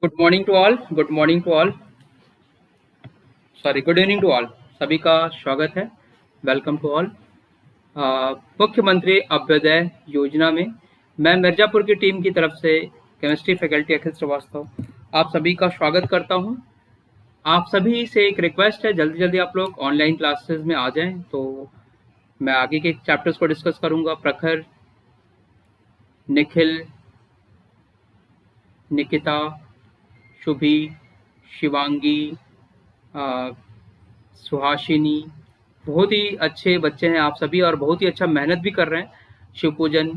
Good morning to all, sorry good evening to all. सभी का स्वागत है। Welcome to all. मुख्यमंत्री अभ्युदय योजना में मैं मिर्जापुर की टीम की तरफ से केमिस्ट्री फैकल्टी अखिल श्रीवास्तव आप सभी का स्वागत करता हूं। आप सभी से एक रिक्वेस्ट है, जल्दी जल्दी आप लोग ऑनलाइन क्लासेस में आ जाएं। तो मैं आगे के चैप्टर्स को डिस्कस करूंगा। प्रखर, निखिल, निकिता, शुभी, शिवांगी, अ, सुहासिनी, बहुत ही अच्छे बच्चे हैं आप सभी और बहुत ही अच्छा मेहनत भी कर रहे हैं। शिवपूजन,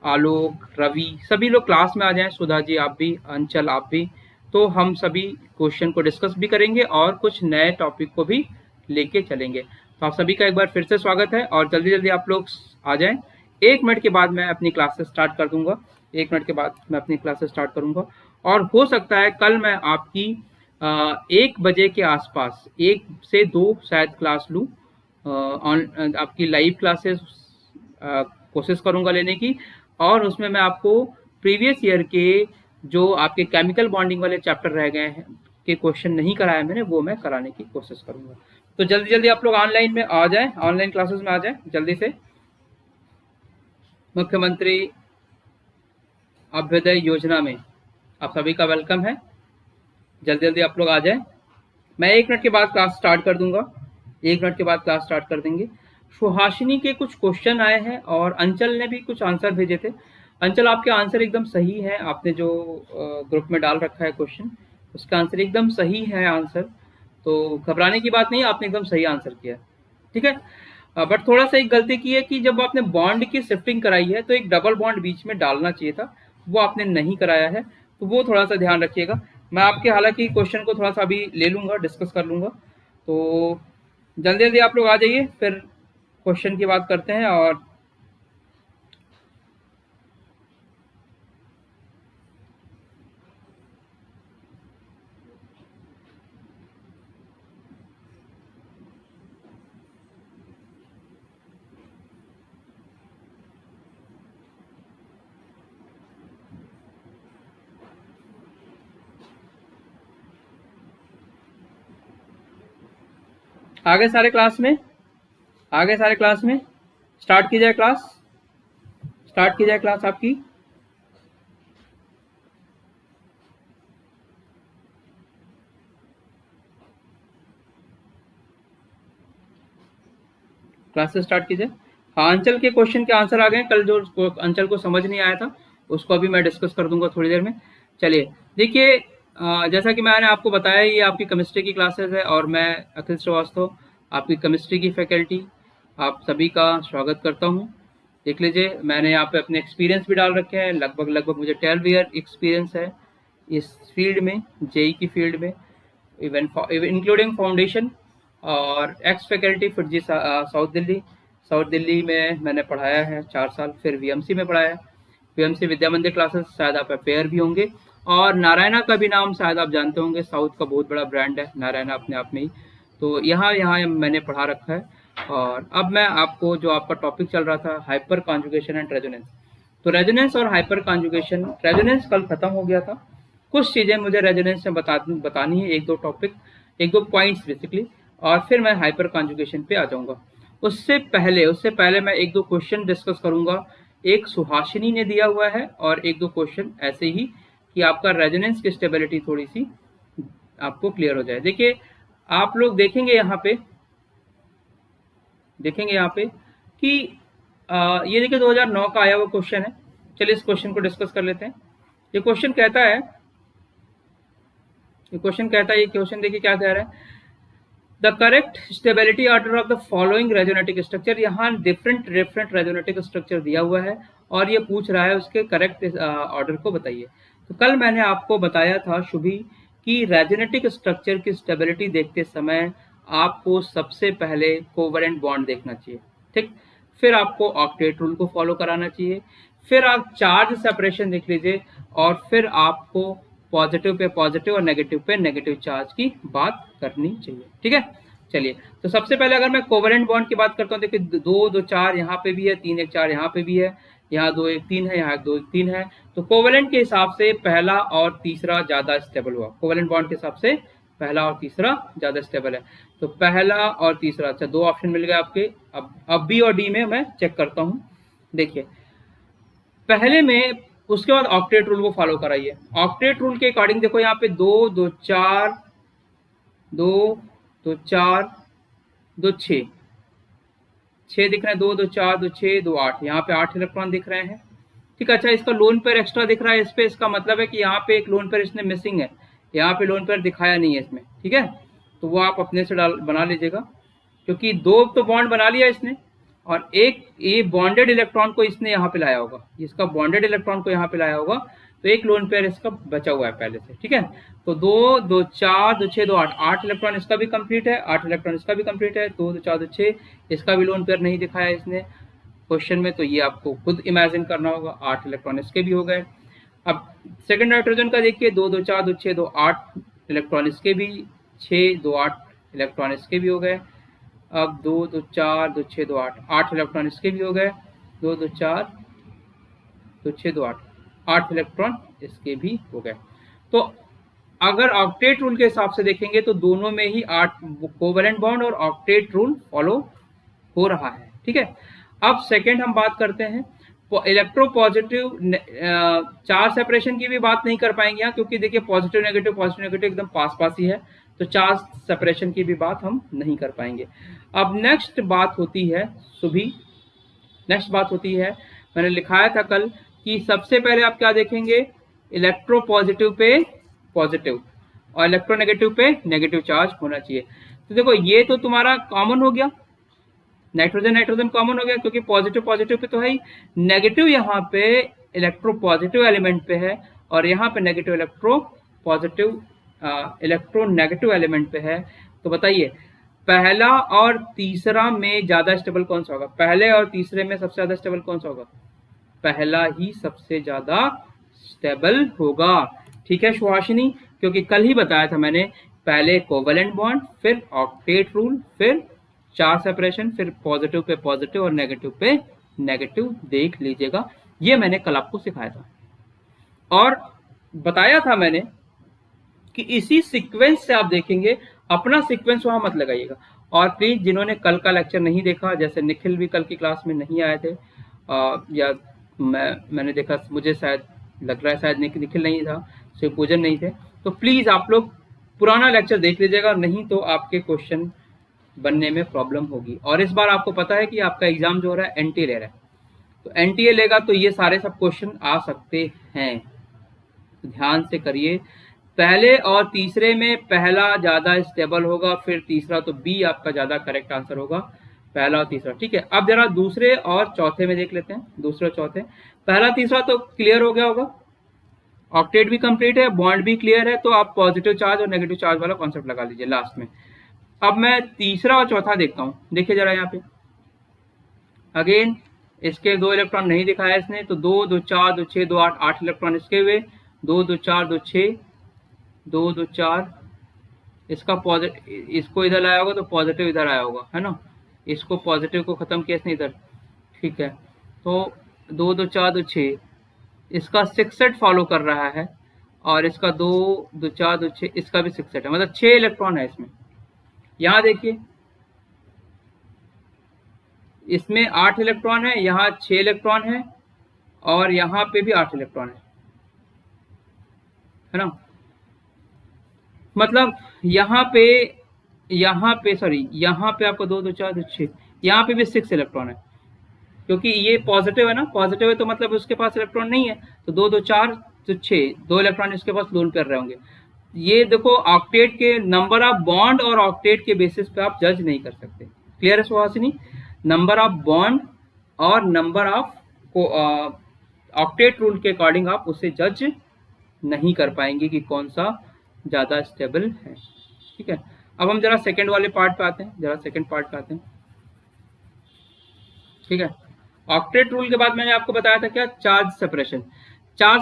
आलोक, रवि, सभी लोग क्लास में आ जाएं। सुधा जी आप भी, अंचल आप भी। तो हम सभी क्वेश्चन को डिस्कस भी करेंगे और कुछ नए टॉपिक को भी लेके चलेंगे। तो आप सभी का एक बार फिर से स्वागत है और जल्दी जल्दी आप लोग आ जाएं। 1 मिनट के बाद मैं अपनी क्लासेस स्टार्ट कर दूंगा। 1 मिनट के बाद मैं अपनी क्लासेस स्टार्ट करूंगा और हो सकता है कल मैं आपकी 1 बजे के आसपास 1 से 2 शायद क्लास लूँ। आपकी लाइव क्लासेस कोशिश करूंगा लेने की और उसमें मैं आपको प्रीवियस ईयर के जो आपके केमिकल बॉन्डिंग वाले चैप्टर रह गए हैं के क्वेश्चन नहीं कराया मैंने, वो मैं कराने की कोशिश करूंगा। तो जल्दी जल्दी आप लोग ऑनलाइन में आ जाएं, ऑनलाइन क्लासेस में आ जाएं जल्दी से। मुख्यमंत्री अभ्युदय योजना में आप सभी का वेलकम है। जल्दी जल्दी आप लोग आ जाएं। मैं 1 मिनट के बाद क्लास स्टार्ट कर दूंगा। 1 मिनट के बाद क्लास स्टार्ट कर देंगे। सुहासिनी के कुछ क्वेश्चन आए हैं और अंचल ने भी कुछ आंसर भेजे थे। अंचल, आपके आंसर एकदम सही है। आपने जो ग्रुप में डाल रखा है क्वेश्चन, उसका आंसर एकदम सही है आंसर। तो घबराने की बात नहीं, आपने एकदम सही आंसर किया। ठीक है। बट थोड़ा सा एक गलती की है कि जब आपने बॉन्ड की शिफ्टिंग कराई है तो एक डबल बॉन्ड बीच में डालना चाहिए था, वो आपने नहीं कराया है। तो वो थोड़ा सा ध्यान रखिएगा। मैं आपके हालांकि क्वेश्चन को थोड़ा सा अभी ले लूंगा, डिस्कस कर लूंगा। तो जल्दी जल्दी आप लोग आ जाइए, फिर क्वेश्चन की बात करते हैं। और आगे सारे क्लास में, आगे सारे क्लास में स्टार्ट की जाए क्लास, स्टार्ट की जाए क्लास आपकी। क्लासेस स्टार्ट कीजिए। हाँ, अंचल के क्वेश्चन के आंसर आ गए। कल जो अंचल को समझ नहीं आया था उसको अभी मैं डिस्कस कर दूंगा थोड़ी देर में। चलिए देखिए, जैसा कि मैंने आपको बताया, ये आपकी केमिस्ट्री की क्लासेस है और मैं अखिल श्रीवास्तव आपकी केमिस्ट्री की फैकल्टी आप सभी का स्वागत करता हूँ। देख लीजिए, मैंने यहाँ पे अपने एक्सपीरियंस भी डाल रखे हैं। लगभग लगभग मुझे 12 ईयर एक्सपीरियंस है इस फील्ड में, जेई की फील्ड में, इवन इंक्लूडिंग फाउंडेशन और एक्स फैकल्टी फिर साउथ दिल्ली। साउथ दिल्ली में मैंने पढ़ाया है 4 साल, फिर वीएमसी में पढ़ाया है। वीएमसी विद्या मंदिर क्लासेस शायद आप अपेयर भी होंगे। और नारायणा का भी नाम शायद आप जानते होंगे, साउथ का बहुत बड़ा ब्रांड है नारायणा अपने आप में ही। तो यहाँ यहाँ मैंने पढ़ा रखा है। और अब मैं आपको, जो आपका टॉपिक चल रहा था, हाइपर कॉन्जुगेशन एंड रेजोनेंस। तो रेजोनेंस और हाइपर कॉन्जुगेशन, रेजोनेंस कल खत्म हो गया था। कुछ चीज़ें मुझे रेजोनेंस में बतानी है, एक दो टॉपिक, एक दो पॉइंट्स बेसिकली, और फिर मैं हाइपर कॉन्जुगेशन पे आ जाऊंगा। उससे पहले मैं एक दो क्वेश्चन डिस्कस करूंगा। एक सुहासिनी ने दिया हुआ है और एक दो क्वेश्चन ऐसे ही, कि आपका रेजोनेंस की स्टेबिलिटी थोड़ी सी आपको क्लियर हो जाए। देखिए, आप लोग देखेंगे यहाँ पे कि ये देखिए 2009 का आया हुआ क्वेश्चन है। चलिए इस क्वेश्चन को डिस्कस कर लेते हैं। ये क्वेश्चन कहता है, ये क्वेश्चन देखिए क्या कह रहा है। The correct stability order of the following resonating structure. यहाँ डिफरेंट डिफरेंट रेजोनेटिक स्ट्रक्चर दिया हुआ है और ये पूछ रहा है उसके करेक्ट ऑर्डर को बताइए। तो कल मैंने आपको बताया था शुभी कि रेजोनेटिक स्ट्रक्चर की स्टेबिलिटी देखते समय आपको सबसे पहले कोवेलेंट बॉन्ड देखना चाहिए, ठीक। फिर आपको ऑक्टेट रूल को फॉलो कराना चाहिए। फिर आप चार्ज सेपरेशन देख लीजिए और फिर आपको पॉजिटिव पे पॉजिटिव और नेगेटिव पे नेगेटिव चार्ज की बात करनी चाहिए, ठीक है। चलिए, तो सबसे पहले अगर मैं कोवेलेंट बॉन्ड की बात करता हूँ, देखिए 2 2 4 यहाँ पे भी है, 3 1 4 यहाँ पे भी है, यहाँ 2 1 3 है, यहाँ 2 1 3 है, तो कोवेलेंट के हिसाब से पहला और तीसरा ज़्यादा स्टेबल हुआ। कोवेलेंट बॉन्ड के हिसाब से पहला और तीसरा ज़्यादा स्टेबल है, तो पहला और तीसरा। अच्छा, 2 ऑप्शन मिल गए आपके। अब बी और डी में मैं चेक करता हूँ। देखिए पहले में, उसके बाद ऑक्टेट रूल को फॉलो कराइए। ऑक्टेट रूल के अकॉर्डिंग देखो यहाँ पे 2 2 4 2 2 4 2 6 6 दिख रहे हैं, 2 2 4 2 6 2 8, यहाँ पे 8 इलेक्ट्रॉन दिख रहे हैं। ठीक है। अच्छा, इसका लोन पेयर एक्स्ट्रा दिख रहा है इस पे, इसका मतलब है कि यहाँ पे एक लोन पेयर इसने मिसिंग है, यहाँ पे लोन पेयर दिखाया नहीं है इसमें। ठीक है, तो वो आप अपने से बना लीजिएगा, क्योंकि 2 तो बॉन्ड बना लिया इसने, और एक ये बॉन्डेड इलेक्ट्रॉन को इसने यहाँ पे लाया होगा, इसका बॉन्डेड इलेक्ट्रॉन को यहाँ पे लाया होगा, तो एक लोन पेयर इसका बचा हुआ है पहले से। ठीक है, तो 2 2 4 2 6 2 8, 8 इलेक्ट्रॉन इसका भी कंप्लीट है, 8 इलेक्ट्रॉन इसका भी कंप्लीट है। 2 2 4 2 6 इसका भी लोन पेयर नहीं दिखाया इसने क्वेश्चन में, तो ये आपको खुद इमेजिन करना होगा। 8 इलेक्ट्रॉन इसके भी हो गए। अब सेकंड नाइट्रोजन का देखिए, 2 2 4 2 6 2 8 इलेक्ट्रॉन इसके भी, 6 2 8 इलेक्ट्रॉन इसके भी हो गए। अब 2 2 4 2 6 2 8, 8 इलेक्ट्रॉन इसके भी हो गए। 2 2 4 2 6 2 8, 8 इलेक्ट्रॉन इसके भी हो गए। तो अगर ऑक्टेट रूल के हिसाब से देखेंगे तो दोनों में ही 8 कोवेलेंट बॉन्ड और ऑक्टेट रूल फॉलो हो रहा है। ठीक है। अब सेकंड हम बात करते हैं इलेक्ट्रो पॉजिटिव चार्ज सेपरेशन की भी बात नहीं कर पाएंगे यहाँ, क्योंकि देखिए पॉजिटिव नेगेटिव एकदम पास पास ही है, तो चार्ज सेपरेशन की भी बात हम नहीं कर पाएंगे। अब नेक्स्ट बात होती है मैंने लिखाया था कल कि सबसे पहले आप क्या देखेंगे, इलेक्ट्रो पॉजिटिव पे पॉजिटिव और इलेक्ट्रोनेगेटिव पे नेगेटिव चार्ज होना चाहिए। तो देखो ये तो तुम्हारा कॉमन हो गया, नाइट्रोजन कॉमन हो गया, क्योंकि पॉजिटिव पे तो है ही। नेगेटिव यहाँ पे इलेक्ट्रो पॉजिटिव एलिमेंट पे है, और यहाँ पे नेगेटिव इलेक्ट्रो नेगेटिव एलिमेंट पे है। तो बताइए पहला और तीसरा में ज्यादा स्टेबल कौन सा होगा? पहले और तीसरे में सबसे ज्यादा स्टेबल कौन सा होगा? पहला ही सबसे ज्यादा स्टेबल होगा। ठीक है सुहासिनी, क्योंकि कल ही बताया था मैंने, पहले कोवेलेंट बॉन्ड, फिर ऑक्टेट रूल, फिर चार्ज सेपरेशन, फिर पॉजिटिव पे पॉजिटिव और नेगेटिव पे नेगेटिव देख लीजिएगा। ये मैंने कल आपको सिखाया था और बताया था मैंने कि इसी सीक्वेंस से आप देखेंगे, अपना सीक्वेंस वहां मत लगाइएगा। और प्लीज जिन्होंने कल का लेक्चर नहीं देखा, जैसे निखिल भी कल की क्लास में नहीं आए थे, या मैंने देखा, मुझे शायद लग रहा है शायद निखिल नहीं था, शिव पूजन नहीं थे, तो प्लीज आप लोग पुराना लेक्चर देख लीजिएगा, नहीं तो आपके क्वेश्चन बनने में प्रॉब्लम होगी। और इस बार आपको पता है कि आपका एग्जाम जो हो रहा है एनटीए ले रहा है, तो एनटीए लेगा तो ये सारे सब क्वेश्चन आ सकते हैं, तो ध्यान से करिए। पहले और तीसरे में पहला ज्यादा स्टेबल होगा, फिर तीसरा, तो बी आपका ज्यादा करेक्ट आंसर होगा, पहला और तीसरा। ठीक है, अब जरा दूसरे और चौथे में देख लेते हैं। दूसरे और चौथे, पहला तीसरा तो क्लियर हो गया होगा, ऑक्टेट भी कंप्लीट है, बॉन्ड भी क्लियर है, तो आप पॉजिटिव चार्ज और नेगेटिव चार्ज वाला कॉन्सेप्ट लगा लीजिए लास्ट में। अब मैं तीसरा और चौथा देखता हूं, देखिए जरा यहाँ पे अगेन इसके 2 इलेक्ट्रॉन नहीं दिखाया इसने, तो 2 2 4 2 6 2 8, 8 इलेक्ट्रॉन इसके हुए, 2 2 4 2 6 2 2 4, इसका पॉजिटिव, इसको इधर लाया होगा तो पॉजिटिव इधर आया होगा, है ना, इसको पॉजिटिव को खत्म किया इसने इधर। ठीक है, तो 2 2 4 2 6, इसका 6 सेट फॉलो कर रहा है, और इसका 2 2 4 2 6, इसका भी 6 सेट है, मतलब 6 इलेक्ट्रॉन है इसमें। यहाँ देखिए इसमें 8 इलेक्ट्रॉन है, यहाँ 6 इलेक्ट्रॉन है, और यहाँ पे भी 8 इलेक्ट्रॉन है ना, मतलब यहाँ पे सॉरी, यहाँ पे आपको 2 2 4 2 6, यहाँ पे भी 6 इलेक्ट्रॉन है, क्योंकि ये पॉजिटिव है ना, पॉजिटिव है तो मतलब उसके पास इलेक्ट्रॉन नहीं है, तो 2 2 4 तो 6, 2 इलेक्ट्रॉन इसके पास लोन पेयर रहे होंगे। ये देखो ऑक्टेट के नंबर ऑफ बॉन्ड और ऑक्टेट के बेसिस पे आप जज नहीं कर सकते। क्लियर है सुहासिनी? नंबर ऑफ बॉन्ड और नंबर ऑफ ऑक्टेट रूल के अकॉर्डिंग आप उसे जज नहीं कर पाएंगे कि कौन सा ज्यादा स्टेबल है। ठीक है, अब हम जरा सेकंड वाले पार्ट पे आते हैं, ठीक है। ऑक्टेट रूल के बाद मैंने आपको बताया था क्या, चार्ज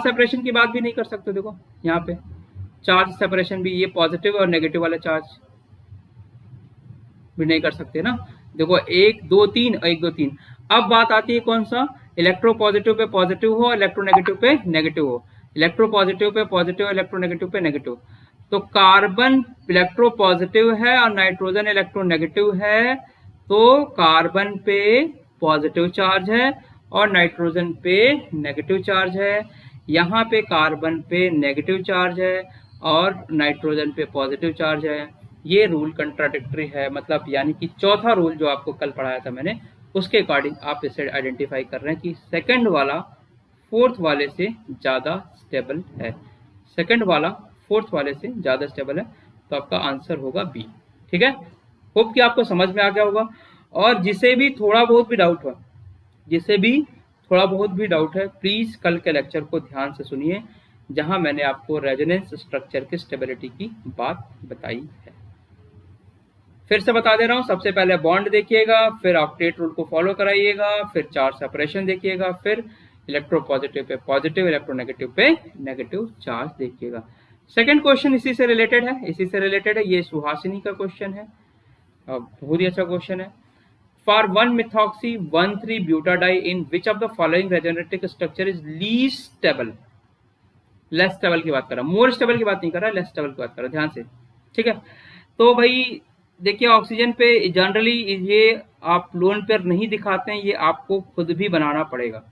सेपरेशन की बात भी नहीं कर सकते। देखो यहाँ पे चार्ज सेपरेशन भी, ये पॉजिटिव और नेगेटिव वाला चार्ज भी नहीं कर सकते ना। देखो 1 2 3 1 2 3। अब बात आती है कौन सा, इलेक्ट्रोपॉजिटिव पे पॉजिटिव हो, इलेक्ट्रोनेगेटिव पे नेगेटिव हो, इलेक्ट्रोपॉजिटिव पे पॉजिटिव, इलेक्ट्रोनेगेटिव पे नेगेटिव। तो कार्बन इलेक्ट्रोपॉजिटिव है और नाइट्रोजन इलेक्ट्रोनेगेटिव है, तो कार्बन पे पॉजिटिव चार्ज है और नाइट्रोजन पे नेगेटिव चार्ज है। यहाँ पे कार्बन पे नेगेटिव चार्ज है और नाइट्रोजन पे पॉजिटिव चार्ज है। ये रूल कंट्राडिक्टरी है, मतलब यानी कि चौथा रूल जो आपको कल पढ़ाया था मैंने, उसके अकॉर्डिंग आप इसे आइडेंटिफाई कर रहे हैं कि सेकंड वाला फोर्थ वाले से ज़्यादा स्टेबल है, सेकंड वाला फोर्थ वाले से ज़्यादा स्टेबल है, तो आपका आंसर होगा बी। ठीक है, होप कि आपको समझ में आ गया होगा। और जिसे भी थोड़ा बहुत भी डाउट हो, जिसे भी थोड़ा बहुत भी डाउट है, प्लीज़ कल के लेक्चर को ध्यान से सुनिए, जहां मैंने आपको रेजोनेंस स्ट्रक्चर की स्टेबिलिटी की बात बताई है। फिर से बता दे रहा हूँ, सबसे पहले बॉन्ड देखिएगा, फिर ऑक्टेट रूल को फॉलो कराइएगा, फिर चार्ज सेपरेशन देखिएगा, फिर इलेक्ट्रोपॉजिटिव पे पॉजिटिव, इलेक्ट्रोनेगेटिव पे नेगेटिव चार्ज देखिएगा। सेकंड क्वेश्चन इसी से रिलेटेड है, ये सुहासिनी का क्वेश्चन है, बहुत ही अच्छा क्वेश्चन है। For 1-methoxy 1,3-butadiene in which of the following resonating structure is least stable. Less stable की बात कर रहा, मोर स्टेबल की बात नहीं कर रहा, लेस स्टेबल की बात कर रहा, ध्यान से। ठीक है, तो भाई देखिए, ऑक्सीजन पे जनरली ये आप लोन पेयर नहीं दिखाते हैं, ये आपको खुद भी बनाना पड़ेगा।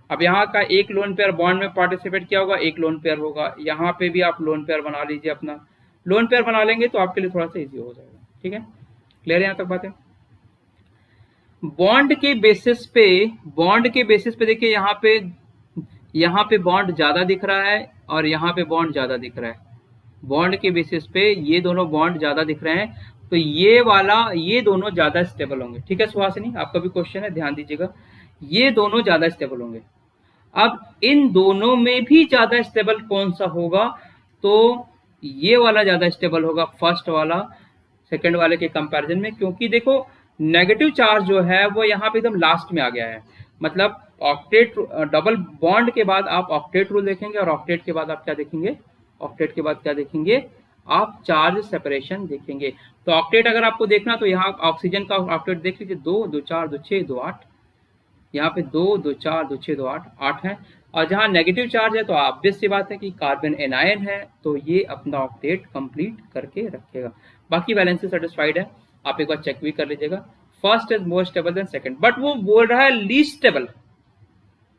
अब यहाँ का एक लोन पेयर बॉन्ड में पार्टिसिपेट किया होगा, एक लोन पेयर होगा, यहाँ पे भी आप लोन पेयर बना लीजिए, अपना लोन पेयर बना लेंगे तो आपके लिए थोड़ा सा इजी हो जाएगा। ठीक है, क्लियर है यहाँ तक बातें। बॉन्ड के बेसिस पे देखिए, यहाँ पे बॉन्ड ज्यादा दिख रहा है और यहाँ पे बॉन्ड ज्यादा दिख रहा है। बॉन्ड के बेसिस पे ये दोनों बॉन्ड ज्यादा दिख रहे हैं, तो ये दोनों ज्यादा स्टेबल होंगे। ठीक है सुहासिनी, आपका भी क्वेश्चन है, ध्यान दीजिएगा, ये दोनों ज्यादा स्टेबल होंगे। अब इन दोनों में भी ज्यादा स्टेबल कौन सा होगा, तो ये वाला ज्यादा स्टेबल होगा, फर्स्ट वाला सेकंड वाले के कंपैरिजन में, क्योंकि देखो नेगेटिव चार्ज जो है वो यहाँ पे एकदम लास्ट में आ गया है। मतलब ऑक्टेट डबल बॉन्ड के बाद आप ऑक्टेट रूल देखेंगे और ऑक्टेट के बाद आप क्या देखेंगे, ऑक्टेट के बाद क्या देखेंगे, आप चार्ज सेपरेशन देखेंगे। तो ऑक्टेट अगर आपको देखना तो यहाँ ऑक्सीजन का ऑक्टेट देख लीजिए, 2 2 4 2 6 2 8, यहाँ पे 2 2 4 2 6 2 8 है। और जहाँ नेगेटिव चार्ज है तो ऑब्वियस सी बात है कि कार्बन एनायन है, तो ये अपना ऑक्टेट कंप्लीट करके रखेगा। बाकी वैलेंसी सेटिस्फाइड है, आप एक बार चेक भी कर लीजिएगा। First is more stable then second, but वो बोल रहा है लीस्ट स्टेबल,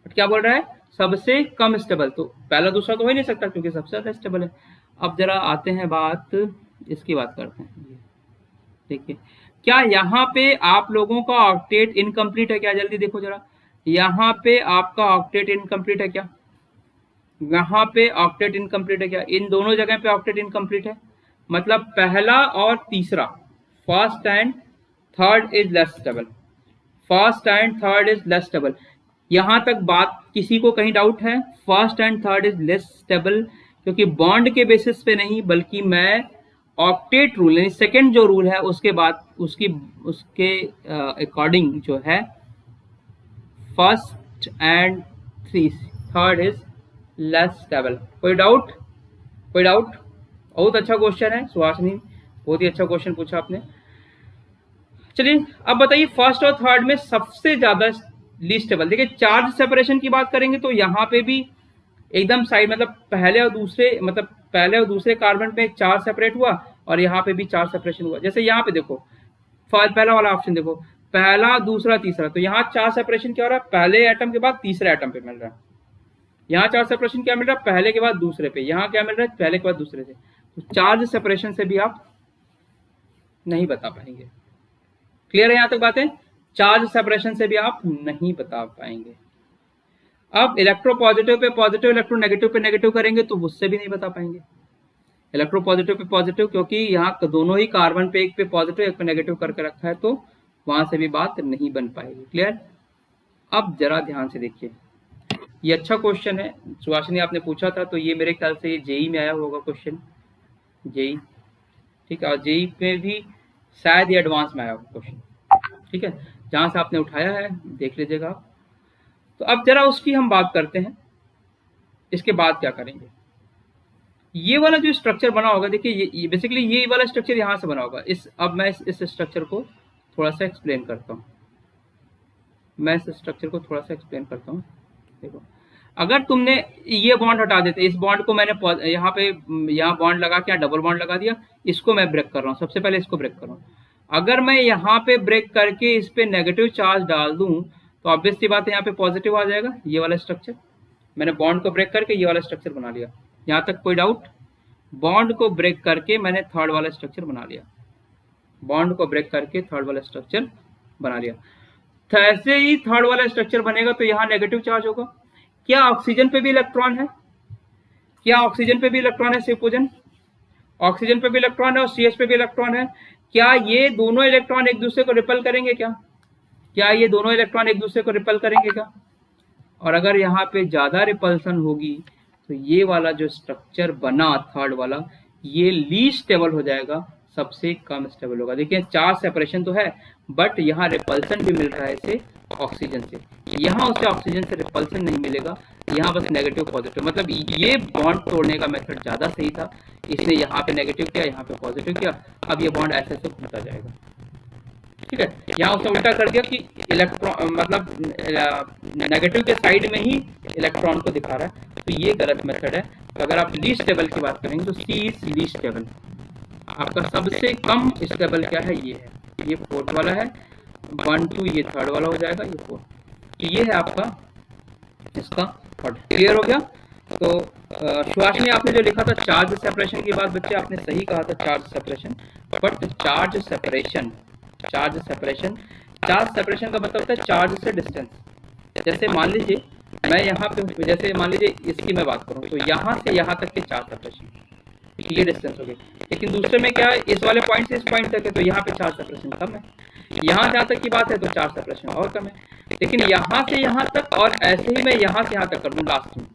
बट क्या बोल रहा है, सबसे कम स्टेबल। तो पहला दूसरा तो हो ही नहीं सकता क्योंकि सबसे ज्यादा स्टेबल है। अब जरा आते हैं बात इसकी, बात करते हैं। देखिए, क्या यहाँ पे आप लोगों का ऑक्टेट इनकम्प्लीट है क्या, जल्दी देखो जरा, यहाँ पे आपका ऑक्टेट इनकम्प्लीट है क्या, यहाँ पे ऑक्टेट इनकम्प्लीट है क्या, इन दोनों जगह पे ऑक्टेट इनकम्प्लीट है। मतलब पहला और तीसरा, first and third is less stable, first and third is less stable. यहां तक बात किसी को कहीं डाउट है, first and third is less stable, क्योंकि बॉन्ड के बेसिस पे नहीं, बल्कि मैं ऑक्टेट रूल यानी सेकंड जो रूल है उसके बाद उसके अकॉर्डिंग जो है first and third is less stable. कोई डाउट, कोई डाउट? बहुत अच्छा क्वेश्चन है सुहासिनी, बहुत ही अच्छा क्वेश्चन पूछा आपने। चलिए अब बताइए, फर्स्ट और थर्ड में सबसे ज्यादा लीस्ट स्टेबल। देखिए, चार्ज सेपरेशन की बात करेंगे तो यहाँ पे भी एकदम साइड, मतलब पहले और दूसरे कार्बन पे चार्ज सेपरेट हुआ और यहाँ पे भी चार्ज सेपरेशन हुआ। जैसे यहाँ पे देखो, पहला वाला ऑप्शन देखो, पहला दूसरा तीसरा, तो यहाँ चार्ज सेपरेशन क्या हो रहा है, पहले एटम के बाद तीसरे एटम पे मिल रहा है। यहाँ चार्ज सेपरेशन क्या मिल रहा है, पहले के बाद दूसरे पे। यहाँ क्या मिल रहा है, पहले के बाद दूसरे से। तो चार्ज सेपरेशन से भी आप नहीं बता पाएंगे। क्लियर है यहाँ तक बातें? चार्ज सेपरेशन से भी आप नहीं बता पाएंगे। अब इलेक्ट्रोपॉजिटिव पे पॉजिटिव, इलेक्ट्रोनेगेटिव पे नेगेटिव करेंगे तो उससे भी नहीं बता पाएंगे। इलेक्ट्रोपॉजिटिव पे पॉजिटिव, क्योंकि यहाँ दोनों ही कार्बन पे एक पे पॉजिटिव एक पे नेगेटिव करके रखा है, तो वहां से भी बात नहीं बन पाएगी। क्लियर? अब जरा ध्यान से देखिए, ये अच्छा क्वेश्चन है सुहासिनी, आपने पूछा था, तो ये मेरे ख्याल से ये जेई में आया होगा क्वेश्चन, जेई। ठीक है, और जेई में भी शायद ये एडवांस में आया होगा क्वेश्चन। ठीक है, जहां से आपने उठाया है देख लीजिएगा आप। तो अब जरा उसकी हम बात करते हैं, इसके बाद क्या करेंगे। ये वाला जो स्ट्रक्चर बना होगा, देखिए ये बेसिकली ये वाला स्ट्रक्चर यहाँ से बना होगा। अब मैं इस स्ट्रक्चर को थोड़ा सा एक्सप्लेन करता हूँ। मैं इस स्ट्रक्चर को थोड़ा सा एक्सप्लेन करता हूँ। देखो, अगर तुमने ये बॉन्ड हटा देते, इस बॉन्ड को मैंने यहाँ पे यहाँ बॉन्ड लगा के यहाँ डबल बॉन्ड लगा दिया, इसको मैं ब्रेक कर रहा हूँ, सबसे पहले इसको ब्रेक कर रहा हूँ। अगर मैं यहाँ पे ब्रेक करके इस पे नेगेटिव चार्ज डाल दूं तो ऑब्वियस सी बात है यहाँ पे पॉजिटिव आ जाएगा, ये वाला स्ट्रक्चर। मैंने बॉन्ड को ब्रेक करके ये वाला स्ट्रक्चर बना लिया, यहाँ तक कोई डाउट? बॉन्ड को ब्रेक करके मैंने थर्ड वाला स्ट्रक्चर बना लिया, बॉन्ड को ब्रेक करके थर्ड वाला स्ट्रक्चर बना लिया। तो ऐसे ही थर्ड वाला स्ट्रक्चर बनेगा तो यहाँ नेगेटिव चार्ज होगा। क्या ऑक्सीजन पे भी इलेक्ट्रॉन है? क्या ऑक्सीजन पे भी इलेक्ट्रॉन है? सिपोजन ऑक्सीजन पे भी इलेक्ट्रॉन है और CH पे भी इलेक्ट्रॉन है। क्या ये दोनों इलेक्ट्रॉन एक दूसरे को रिपेल करेंगे? क्या ये दोनों इलेक्ट्रॉन एक दूसरे को रिपेल करेंगे क्या? और अगर यहाँ पे ज्यादा रिपल्सन होगी तो ये वाला जो स्ट्रक्चर बना थर्ड वाला, ये लीस्ट स्टेबल हो जाएगा, सबसे कम स्टेबल होगा। देखिए चार्ज सेपरेशन तो है बट यहाँ रिपल्सन भी मिल रहा है इसे ऑक्सीजन से, यहाँ उसे ऑक्सीजन से रिपल्सन नहीं मिलेगा, यहाँ बस नेगेटिव पॉजिटिव। मतलब ये बॉन्ड तोड़ने का मेथड ज्यादा सही था, इसने यहाँ पे नेगेटिव किया, यहाँ पे पॉजिटिव किया, अब ये बॉन्ड ऐसे ऐसे घूमता जाएगा। ठीक है, यहाँ उसने उल्टा कर दिया कि इलेक्ट्रॉन मतलब नेगेटिव के साइड में ही इलेक्ट्रॉन को दिखा रहा है, तो ये गलत मेथड है। तो अगर आप लीस्ट स्टेबल की बात करेंगे तो C इज लीस्ट स्टेबल, आपका सबसे कम स्टेबल क्या है? ये है, ये फोर्थ वाला है, 1 2 ये थर्ड वाला हो जाएगा, ये फोर्थ, ये है आपका इसका थर्ड। क्लियर हो गया? तो सुहासिनी आपने जो लिखा था चार्ज सेपरेशन की बात, बच्चे आपने सही कहा था charge separation, but charge separation का मतलब होता है चार्ज से डिस्टेंस। जैसे मान लीजिए मैं यहाँ पे, जैसे मान लीजिए इसकी मैं बात करूँ तो यहाँ से यहाँ तक के चार्ज सेपरेशन, ये डिस्टेंस हो गई। लेकिन दूसरे में क्या है, इस वाले पॉइंट से इस पॉइंट तक है तो यहाँ पे चार्ज सेपरेशन कम है, यहाँ जहाँ तक की बात है तो चार्ज सेपरेशन और कम है। लेकिन यहाँ से यहाँ तक और ऐसे ही मैं यहाँ से यहाँ तक कर दूँ लास्ट में,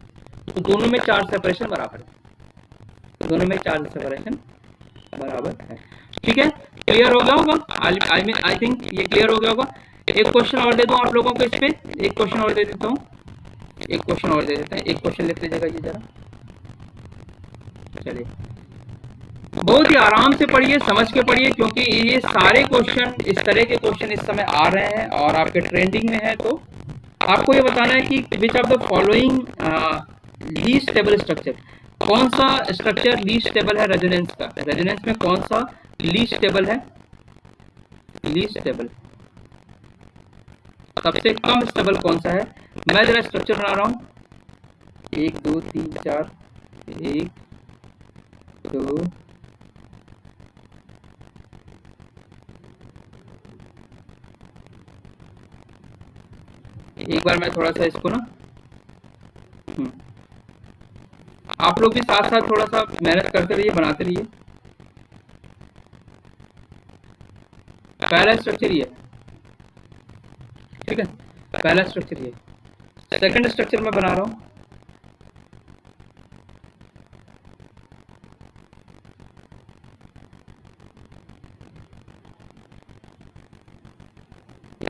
तो दोनों में चार्ज सेपरेशन बराबर है, दोनों में चार्ज सेपरेशन बराबर है। ठीक है, क्लियर हो गया होगा? आई थिंक ये क्लियर हो गया होगा। एक क्वेश्चन और दे दूं आप लोगों को इस पे, एक क्वेश्चन और दे देता हूँ, एक क्वेश्चन और दे देते हैं, एक क्वेश्चन लिख लीजिएगा ये जरा। चलिए, बहुत ही आराम से पढ़िए, समझ के पढ़िए, क्योंकि ये सारे क्वेश्चन इस तरह के क्वेश्चन इस समय आ रहे हैं और आपके ट्रेंडिंग में है। तो आपको ये बताना है कि विच of the following least stable structure, कौन सा स्ट्रक्चर लीस्ट स्टेबल है रेजोनेंस का, रेजोनेंस में कौन सा लीस्ट स्टेबल है, लीस्ट स्टेबल सबसे कम स्टेबल कौन सा है। मैं जरा स्ट्रक्चर बना रहा हूं, 1 2 3 4, 1 2 एक बार मैं थोड़ा सा इसको ना, आप लोग भी साथ साथ थोड़ा सा मेहनत करते रहिए, बनाते रहिए। पहला स्ट्रक्चर ये, ठीक है, पहला स्ट्रक्चर ये। सेकंड स्ट्रक्चर मैं बना रहा हूं,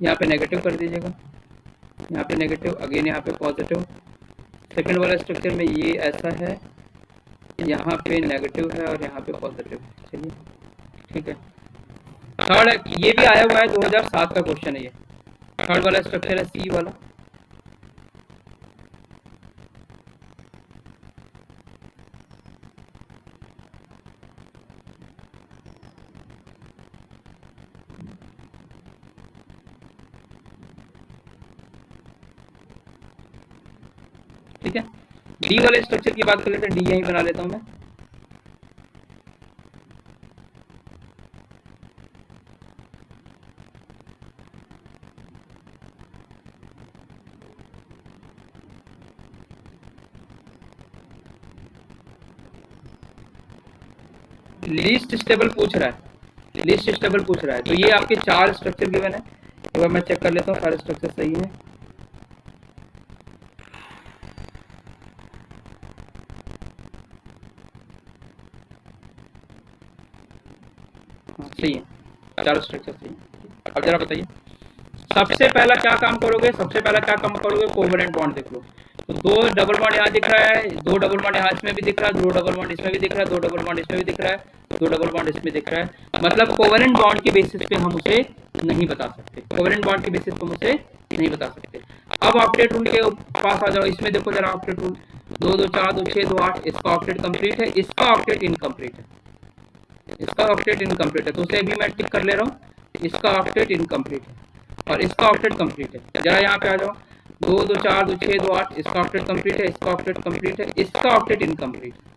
यहाँ पे नेगेटिव कर दीजिएगा, यहाँ पे नेगेटिव, अगेन यहाँ पे पॉजिटिव। सेकंड वाला स्ट्रक्चर में ये ऐसा है, यहाँ पे नेगेटिव है और यहाँ पे पॉजिटिव। चलिए ठीक है। थर्ड ये भी आया हुआ है, 2007 का क्वेश्चन है ये। थर्ड वाला स्ट्रक्चर है C वाला, ठीक है। D वाले स्ट्रक्चर की बात कर लेते हैं, D यहीं बना लेता हूं मैं। लीस्ट स्टेबल पूछ रहा है, लीस्ट स्टेबल पूछ रहा है, तो ये आपके 4 स्ट्रक्चर गिवन है। एक बार मैं चेक कर लेता हूँ सारे स्ट्रक्चर सही है। सही है, 4 स्ट्रक्चर सही है। अब जरा बताइए सबसे पहला क्या काम करोगे, सबसे पहला क्या काम करोगे, कोवेलेंट बॉन्ड देख लो। तो 2 डबल बॉन्ड यहाँ दिख रहा है, 2 डबल बॉन्ड यहाँ इसमें भी दिख रहा है, 2 डबल बॉन्ड इसमें भी दिख रहा है, 2 डबल बॉन्ड इसमें भी दिख रहा है, 2 डबल बॉन्ड इसमें दिख रहा है। मतलब कोवेलेंट बॉन्ड के बेसिस पे हम उसे नहीं बता सकते, कोवेलेंट बॉन्ड के बेसिस पे हम उसे नहीं बता सकते। अब ऑक्टेट रूल के पास आ जाओ, इसमें देखो जरा ऑक्टेट रूल 2 2 4 2 6 2 8, इसका ऑक्टेट कंप्लीट है, इसका ऑक्टेट इनकम्प्लीट है, इसका ऑक्टेट इनकम्प्लीट है, तो उसे अभी मैं टिक कर ले रहा हूँ, इसका ऑक्टेट इनकम्प्लीट है और इसका ऑक्टेट कंप्लीट है। जरा यहाँ पे आ जाओ 2 2 4 2 6 2 8, इसका ऑक्टेट कंप्लीट है, इसका ऑक्टेट कंप्लीट है, इसका ऑक्टेट इनकम्प्लीट है,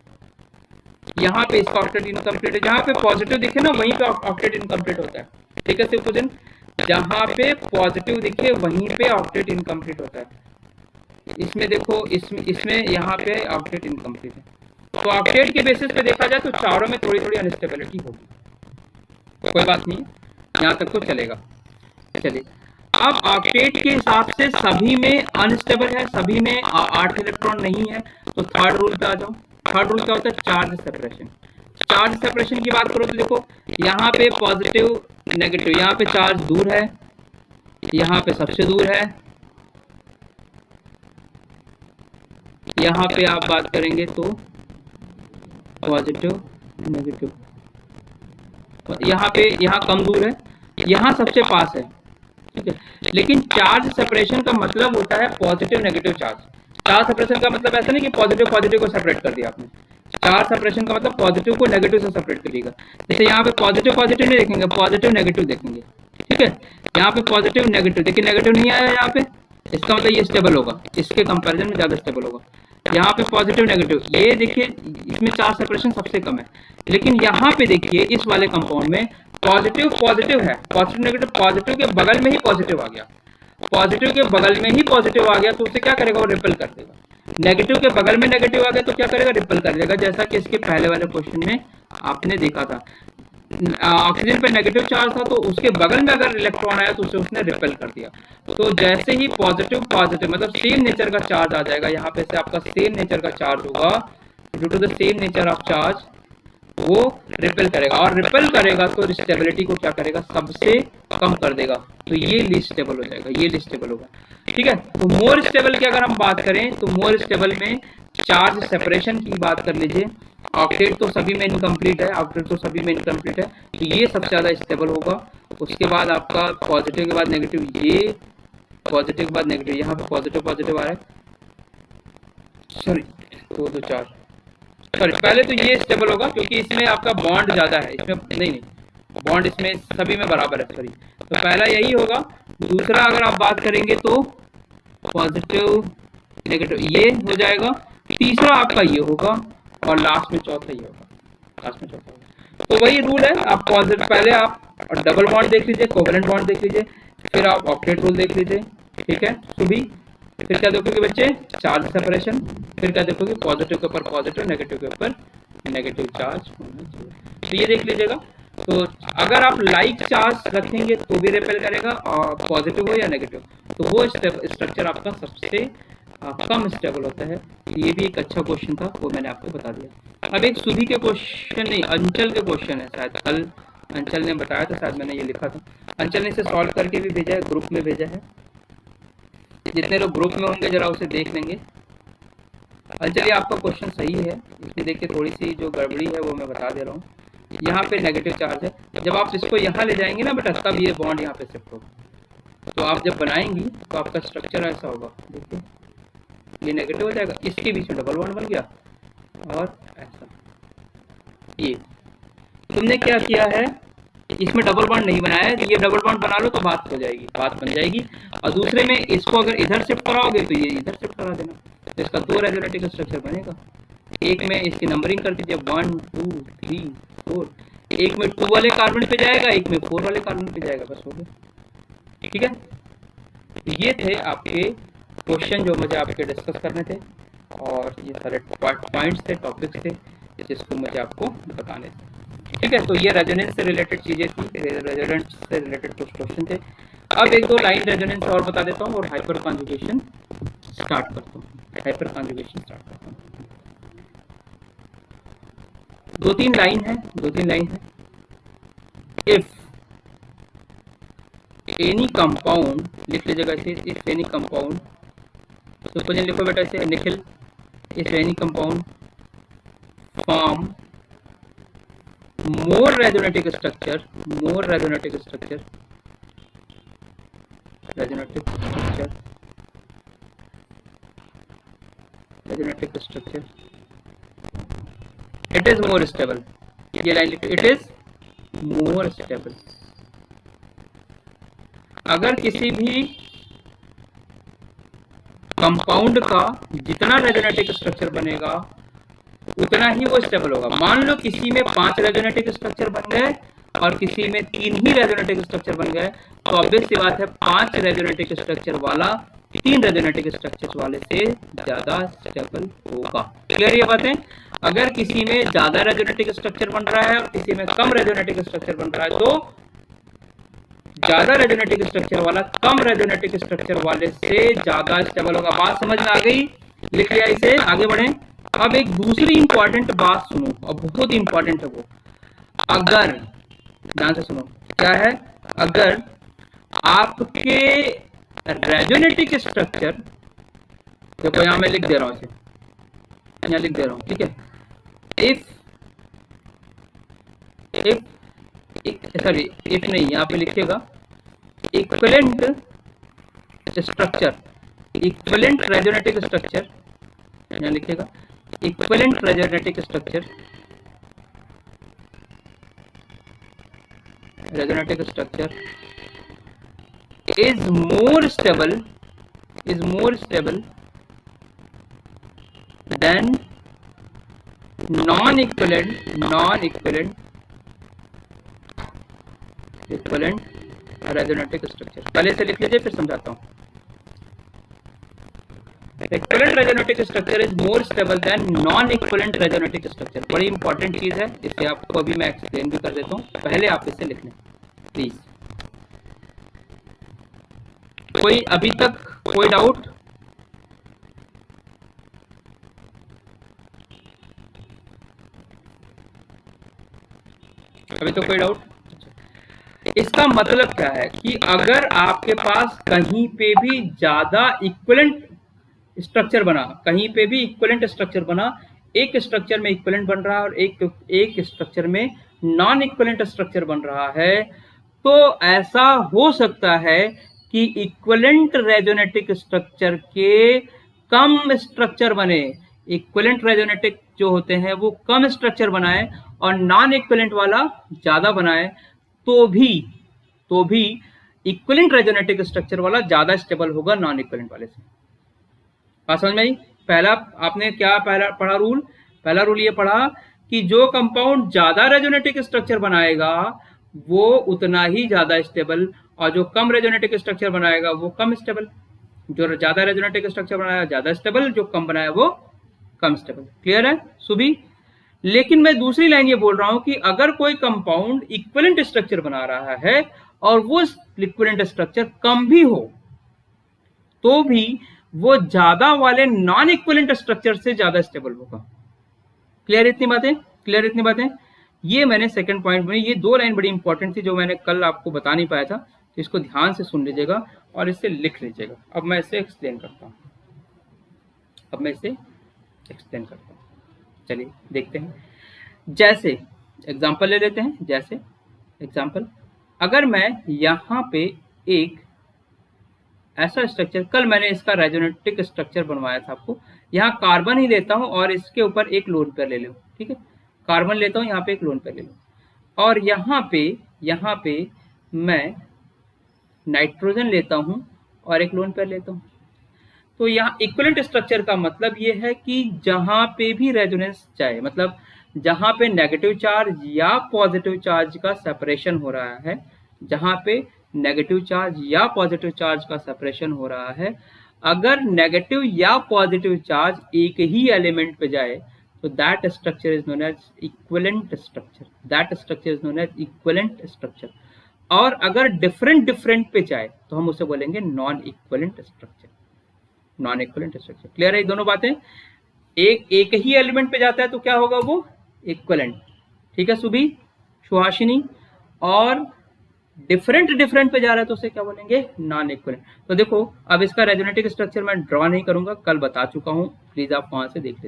यहाँ पे इसका ऑक्टेट इनकम्प्लीट है। जहाँ पे पॉजिटिव दिखे ना वहीं पे ऑक्टेट इनकम्प्लीट होता है, ठीक है सिर्फ जहाँ पे पॉजिटिव दिखे वहीं पे ऑक्टेट इनकम्प्लीट होता है। इसमें देखो इसमें यहाँ पे ऑक्टेट इनकम्प्लीट है, तो ऑक्टेट के बेसिस पे देखा जाए तो चारों में थोड़ी थोड़ी अनस्टेबिलिटी होगी, कोई बात नहीं, यहाँ तक तो चलेगा। चलिए अब ऑक्टेट के हिसाब से सभी में अनस्टेबल है, सभी में 8 इलेक्ट्रॉन नहीं है, तो थर्ड रूल पे आ जाओ। थर्ड रूल क्या होता है? Charge separation. चार्ज सेपरेशन की बात करो तो देखो यहाँ पे पॉजिटिव नेगेटिव, यहाँ पे चार्ज दूर है, यहाँ पे सबसे दूर है, यहाँ पे आप बात करेंगे तो पॉजिटिव नेगेटिव, यहाँ कम दूर है, यहाँ सबसे पास है, ठीक है। लेकिन चार्ज सेपरेशन का मतलब होता है positive negative charge. Charge separation का मतलब ऐसा नहीं कि पॉजिटिव पॉजिटिव को सेपरेट कर दिया आपने, चार्ज सेपरेशन का मतलब पॉजिटिव को नेगेटिव से सेपरेट करिएगा। जैसे यहाँ पे पॉजिटिव पॉजिटिव नहीं देखेंगे, पॉजिटिव नेगेटिव देखेंगे, ठीक है। यहाँ पे पॉजिटिव नेगेटिव, देखिए नेगेटिव नहीं आया यहाँ पे, इसका मतलब ये स्टेबल होगा, इसके कंपैरिजन में ज्यादा स्टेबल होगा। यहाँ पे पॉजिटिव नेगेटिव, ये देखिए इसमें चार्ज सेपरेशन सबसे कम है, लेकिन यहाँ पे देखिए इस वाले कंपाउंड में पॉजिटिव पॉजिटिव है, पॉजिटिव नेगेटिव, पॉजिटिव के बगल में ही पॉजिटिव आ गया, पॉजिटिव के बगल में ही पॉजिटिव आ गया, तो उसे क्या करेगा? वो रिपेल कर देगा। नेगेटिव के बगल में नेगेटिव आ गया तो क्या करेगा? रिपेल कर देगा, जैसा कि इसके पहले वाले क्वेश्चन में आपने देखा था। ऑक्सीजन पे नेगेटिव चार्ज था तो उसके बगल में अगर इलेक्ट्रॉन आया तो उसे उसने रिपेल कर दिया। तो जैसे ही पॉजिटिव पॉजिटिव मतलब सेम नेचर का चार्ज आ जाएगा, यहाँ पे से आपका सेम नेचर का चार्ज होगा, due to the same nature of charge वो रिपेल करेगा, और रिपेल करेगा तो स्टेबिलिटी को क्या करेगा? सबसे कम कर देगा, तो ये लीस्ट स्टेबल हो जाएगा, ये लीस्ट स्टेबल होगा, ठीक है। तो मोर स्टेबल की अगर हम बात करें तो मोर स्टेबल में चार्ज सेपरेशन की बात कर लीजिए, ऑक्टेट तो सभी में इनकम्प्लीट है, ऑक्टेट तो सभी में इनकम्प्लीट है, तो ये सबसे ज्यादा स्टेबल होगा। उसके बाद आपका पॉजिटिव के बाद नेगेटिव, ये पॉजिटिव के बाद नेगेटिव, यहाँ पे पॉजिटिव पॉजिटिव आ रहा है, सॉरी 2 2 4, सॉरी पहले तो ये स्टेबल होगा क्योंकि इसमें आपका बॉन्ड ज्यादा है, इसमें नहीं बॉन्ड इसमें सभी में बराबर है, सॉरी, तो पहला यही होगा। दूसरा अगर आप बात करेंगे तो पॉजिटिव नेगेटिव ये हो जाएगा, तीसरा आपका ये होगा, और लास्ट में चौथा ये होगा, लास्ट में चौथा होगा। तो वही रूल है, आप पॉजिटिव पहले आप डबल बॉन्ड देख लीजिए, कोवेलेंट बॉन्ड देख लीजिए, फिर आप ऑक्टेट रूल देख लीजिए, ठीक है सभी। फिर क्या देखोगे बच्चे? चार्ज सेपरेशन, फिर क्या देखोगे? पॉजिटिव के ऊपर पॉजिटिव, नेगेटिव के ऊपर नेगेटिव चार्ज होना चाहिए, तो ये देख लीजिएगा। तो अगर आप लाइक चार्ज रखेंगे तो भी रिपेल करेगा, और पॉजिटिव हो या नेगेटिव, तो वो स्ट्रक्चर आपका सबसे कम स्टेबल होता है। ये भी एक अच्छा क्वेश्चन था, वो मैंने आपको बता दिया। अब एक सुधी के क्वेश्चन नहीं, अंचल के क्वेश्चन है, शायद कल अंचल ने बताया था, शायद मैंने ये लिखा था, अंचल ने इसे सॉल्व करके भी भेजा है, ग्रुप में भेजा है, जितने लोग ग्रुप में होंगे जरा उसे देख लेंगे। चलिए आपका क्वेश्चन सही है, इसमें देखिए थोड़ी सी जो गड़बड़ी है वो मैं बता दे रहा हूँ। यहाँ पे नेगेटिव चार्ज है, जब आप इसको यहाँ ले जाएंगे ना बेटा, तब ये बॉन्ड यहाँ पे शिफ्ट होगा, तो आप जब बनाएंगी तो आपका स्ट्रक्चर ऐसा होगा, देखिए ये नेगेटिव हो जाएगा, इसके बीच में डबल बॉन्ड बन गया, और ऐसा ये तुमने क्या किया है, इसमें डबल बॉन्ड नहीं बनाया है, ये डबल बॉन्ड बना लो तो बात हो जाएगी, बात बन जाएगी। और दूसरे में इसको अगर इधर शिफ्ट कराओगे तो ये इधर शिफ्ट करा देना, तो इसका 2 रेजोनेटिव स्ट्रक्चर बनेगा। एक में इसकी नंबरिंग कर दीजिए 1 2 3 4, एक में 2 वाले कार्बन पे जाएगा, एक में 4 वाले कार्बन पे जाएगा, बस हो गया, ठीक है। ये थे आपके क्वेश्चन जो मुझे आपके डिस्कस करने थे, और ये सारे पॉइंट्स थे, टॉपिक्स थे जिसको मुझे आपको बताने थे, ठीक है। तो ये रेजोनेंस से रिलेटेड चीजें थी, रेजोनेंस से रिलेटेड कुछ क्वेश्चन थे। अब एक दो लाइन रेजोनेंस और बता देता हूँ और हाइपर कॉन्जुगेशन स्टार्ट करता हूँ, हाइपर कॉन्जुगेशन स्टार्ट करता हूँ। 2-3 लाइन है, 2-3 लाइन है। इफ एनी कंपाउंड, लिख लीजिएगा इसे, इफ एनी कंपाउंड, तो सपोज लिखो बेटा इसे Nikhil, if any compound form more resonating structure resonating structure it is more stable, ये लाइन लिखिए, इट इज मोर स्टेबल। अगर किसी भी कंपाउंड का जितना रेजोनेटिक स्ट्रक्चर बनेगा उतना ही वो स्टेबल होगा। मान लो किसी में 5 रेजोनेटिक स्ट्रक्चर बन गए और किसी में 3 ही रेजोनेटिक स्ट्रक्चर बन गए, तो ऑब्वियस सी बात है 5 रेजोनेटिक स्ट्रक्चर वाला 3 रेजोनेटिक स्ट्रक्चर वाले से ज्यादा स्टेबल होगा। क्लियर ये बात है? अगर किसी में ज्यादा रेजोनेटिक स्ट्रक्चर बन रहा है और किसी में कम रेजोनेटिक स्ट्रक्चर बन रहा है, तो ज्यादा रेजोनेटिक स्ट्रक्चर वाला कम रेजोनेटिक स्ट्रक्चर वाले से ज्यादा स्टेबल होगा। बात समझ में आ गई? लिख लिया इसे, आगे बढ़े। अब एक दूसरी इंपॉर्टेंट बात सुनो, और बहुत इंपॉर्टेंट है वो। अगर ध्यान से सुनो, क्या है? अगर आपके रेजोनेटिक स्ट्रक्चर, देखो यहां मैं लिख दे रहा हूं, इसे यहां लिख दे रहा हूं, ठीक है। इफ नहीं, यहाँ पे लिखिएगा equivalent structure, equivalent resonating structure, यहाँ लिखिएगा equivalent resonating structure, resonating structure is more stable than non-equivalent resonating structure. पहले से लिख लीजिए, फिर समझाता हूँ। Equivalent resonating structure is more stable than non equivalent resonating structure. बड़ी इंपॉर्टेंट चीज है, इसे आपको अभी मैं एक्सप्लेन भी कर देता हूँ, पहले आप इसे लिख लें प्लीज। कोई अभी तक कोई डाउट? अभी तो कोई डाउट? इसका मतलब क्या है कि अगर आपके पास कहीं पे भी ज्यादा इक्विवेलेंट स्ट्रक्चर बना, कहीं पे भी इक्विवेलेंट स्ट्रक्चर बना, एक स्ट्रक्चर में इक्विवेलेंट बन रहा है और एक स्ट्रक्चर में नॉन इक्विवेलेंट स्ट्रक्चर बन रहा है, तो ऐसा हो सकता है कि इक्विवेलेंट रेजोनेटिक स्ट्रक्चर के कम स्ट्रक्चर बने। इक्विवेलेंट रेजोनेटिक जो होते हैं वो कम स्ट्रक्चर बनाए और नॉन इक्विवेलेंट वाला ज्यादा बनाए, तो भी इक्विवेलेंट रेजोनेटिक स्ट्रक्चर वाला ज्यादा स्टेबल होगा नॉन इक्विवेलेंट वाले से। बात समझ में आई? पहला आपने क्या पढ़ा रूल? पहला रूल ये पढ़ा कि जो कंपाउंड ज्यादा रेजोनेटिक स्ट्रक्चर बनाएगा वो उतना ही ज्यादा स्टेबल, और जो कम रेजोनेटिक स्ट्रक्चर बनाएगा वो कम स्टेबल। जो ज्यादा रेजोनेटिक स्ट्रक्चर बनाया ज्यादा स्टेबल, जो कम बनाया वो कम स्टेबल। क्लियर है सुबी? लेकिन मैं दूसरी लाइन ये बोल रहा हूं कि अगर कोई कंपाउंड इक्विवेलेंट स्ट्रक्चर बना रहा है और वो इक्विवेलेंट स्ट्रक्चर कम भी हो, तो भी वो ज्यादा वाले नॉन इक्विवेलेंट स्ट्रक्चर से ज्यादा स्टेबल होगा। क्लियर इतनी बातें? क्लियर इतनी बातें? ये मैंने सेकंड पॉइंट में, ये 2 लाइन बड़ी इंपॉर्टेंट थी जो मैंने कल आपको बता नहीं पाया था, तो इसको ध्यान से सुन लीजिएगा और इसे लिख लीजिएगा। अब मैं इसे एक्सप्लेन करता हूँ, चलिए देखते हैं। जैसे एग्जांपल ले लेते हैं, जैसे एग्जांपल, अगर मैं यहाँ पे एक ऐसा स्ट्रक्चर, कल मैंने इसका रेजोनेटिक स्ट्रक्चर बनवाया था आपको, यहाँ कार्बन ही लेता हूँ और इसके ऊपर एक लोन पेयर ले लो, ठीक है। कार्बन लेता हूँ, यहाँ पे एक लोन पेयर ले लो, और यहाँ पे मैं नाइट्रोजन लेता हूँ और एक लोन पेयर लेता हूँ। तो यहाँ इक्विवेलेंट स्ट्रक्चर का मतलब ये है कि जहाँ पे भी रेजोनेंस जाए, मतलब जहाँ पे नेगेटिव चार्ज या पॉजिटिव चार्ज का सेपरेशन हो रहा है, जहाँ पे नेगेटिव चार्ज या पॉजिटिव चार्ज का सेपरेशन हो रहा है, अगर नेगेटिव या पॉजिटिव चार्ज एक ही एलिमेंट पे जाए तो that structure is known as equivalent structure, that structure is known as equivalent structure. और अगर डिफरेंट पे जाए तो हम उसे बोलेंगे non equivalent structure, non equivalent structure. Clear है दोनों बातें? एक ही एलिमेंट पे जाता है तो क्या होगा वो? इक्विवेलेंट, ठीक है सुबी, सुहासिनी। और डिफरेंट पे जा रहा है तो उसे क्या बोलेंगे? Non equivalent. तो देखो अब इसका रेजोनेटिक स्ट्रक्चर मैं ड्रॉ नहीं करूंगा, कल बता चुका हूं, प्लीज आप वहां से देख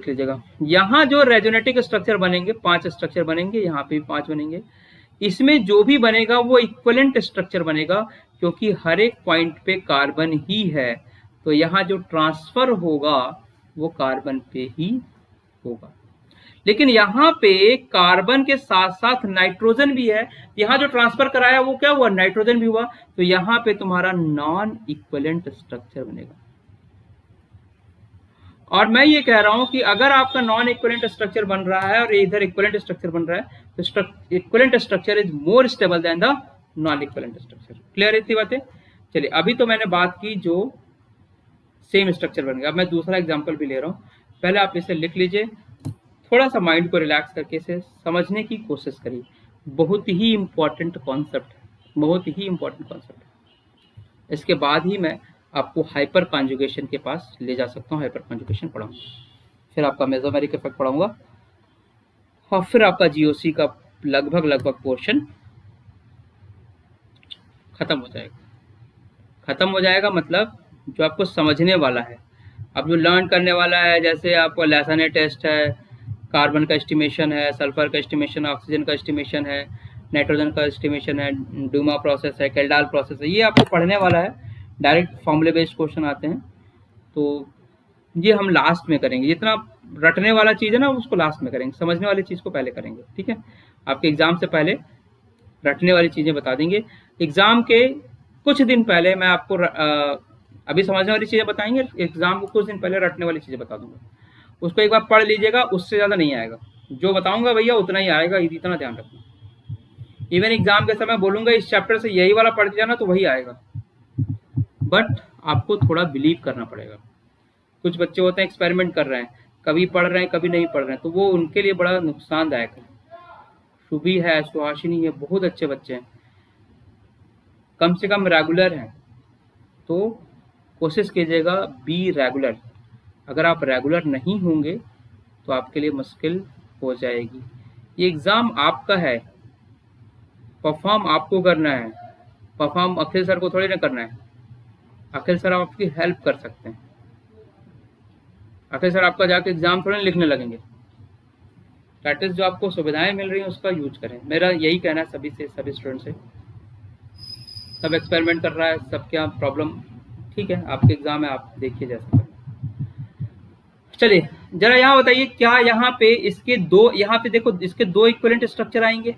लीजिएगा। यहाँ जो रेजोनेटिक स्ट्रक्चर बनेंगे, 5 स्ट्रक्चर बनेंगे, यहाँ पे भी 5 बनेंगे। इसमें जो भी बनेगा वो इक्विवेलेंट स्ट्रक्चर बनेगा, क्योंकि हर एक पॉइंट पे कार्बन ही है, तो यहाँ जो ट्रांसफर होगा वो कार्बन पे ही होगा। लेकिन यहाँ पे कार्बन के साथ साथ नाइट्रोजन भी है, यहाँ जो ट्रांसफर कराया वो क्या हुआ, नाइट्रोजन भी हुआ, तो यहाँ पे तुम्हारा नॉन इक्विवेलेंट स्ट्रक्चर बनेगा। और मैं ये कह रहा हूं कि अगर आपका नॉन इक्विवेलेंट स्ट्रक्चर बन रहा है और इधर इक्विवेलेंट स्ट्रक्चर बन रहा है, तो equivalent structure is more stable then the non equivalent structure. Clear है इतनी बातें? चलिए, अभी तो मैंने बात की जो सेम स्ट्रक्चर बन गया। अब मैं दूसरा एग्जाम्पल भी ले रहा हूँ, पहले आप इसे लिख लीजिए, थोड़ा सा माइंड को रिलैक्स करके इसे समझने की कोशिश करिए। बहुत ही इंपॉर्टेंट कॉन्सेप्ट है, बहुत ही इंपॉर्टेंट कॉन्सेप्ट है। इसके बाद ही मैं आपको हाइपर कॉन्जुगेशन के पास ले जा सकता हूँ, हाइपर कॉन्जुगेशन पढ़ाऊंगा, फिर आपका मेसोमेरिक इफेक्ट पढ़ाऊंगा, और फिर आपका जीओसी का लगभग पोर्शन खत्म हो जाएगा। खत्म हो जाएगा मतलब जो आपको समझने वाला है, अब जो लर्न करने वाला है, जैसे आपको लैसाने टेस्ट है, कार्बन का एस्टिमेशन है, सल्फर का एस्टिमेशन, ऑक्सीजन का एस्टिमेशन है, नाइट्रोजन का एस्टिमेशन है, डूमा प्रोसेस है, केल्डाल प्रोसेस है, ये आपको पढ़ने वाला है। डायरेक्ट फॉर्मूले बेस्ड क्वेश्चन आते हैं, तो ये हम लास्ट में करेंगे। जितना रटने वाला चीज़ है ना उसको लास्ट में करेंगे, समझने वाली चीज़ को पहले करेंगे, ठीक है। आपके एग्जाम से पहले रटने वाली चीज़ें बता देंगे, एग्जाम के कुछ दिन पहले मैं आपको अभी समझने वाली चीज़ें बताएंगे, एग्जाम को कुछ दिन पहले रटने वाली चीज़ें बता दूंगा, उसको एक बार पढ़ लीजिएगा, उससे ज़्यादा नहीं आएगा। जो बताऊंगा भैया उतना ही आएगा, इतना ध्यान रखना। इवन एग्जाम के समय बोलूंगा इस चैप्टर से यही वाला पढ़ के जाना, तो वही आएगा, बट आपको थोड़ा बिलीव करना पड़ेगा। कुछ बच्चे होते हैं एक्सपेरिमेंट कर रहे हैं, कभी पढ़ रहे हैं कभी नहीं पढ़ रहे हैं, तो वो उनके लिए बड़ा नुकसानदायक है। शुभी है, सुहासिनी है, बहुत अच्छे बच्चे हैं, कम से कम रेगुलर हैं, तो कोशिश कीजिएगा बी रेगुलर। अगर आप रेगुलर नहीं होंगे तो आपके लिए मुश्किल हो जाएगी। ये एग्ज़ाम आपका है, परफॉर्म आपको करना है, परफॉर्म अखिल सर को थोड़ी ना करना है। अखिल सर आपकी हेल्प कर सकते हैं, अखिल सर आपका जाके एग्जाम थोड़ी लिखने लगेंगे। दैट इज जो आपको सुविधाएं मिल रही हैं उसका यूज करें, मेरा यही कहना है सभी से, सभी स्टूडेंट से। सब एक्सपेरिमेंट कर रहा है, सब क्या प्रॉब्लम, ठीक है, आपके एग्जाम है, आप देखिए जैसा करें। चलिए जरा यहाँ बताइए, क्या यहाँ पे इसके दो, यहाँ पे देखो इसके दो इक्विवेलेंट स्ट्रक्चर आएंगे,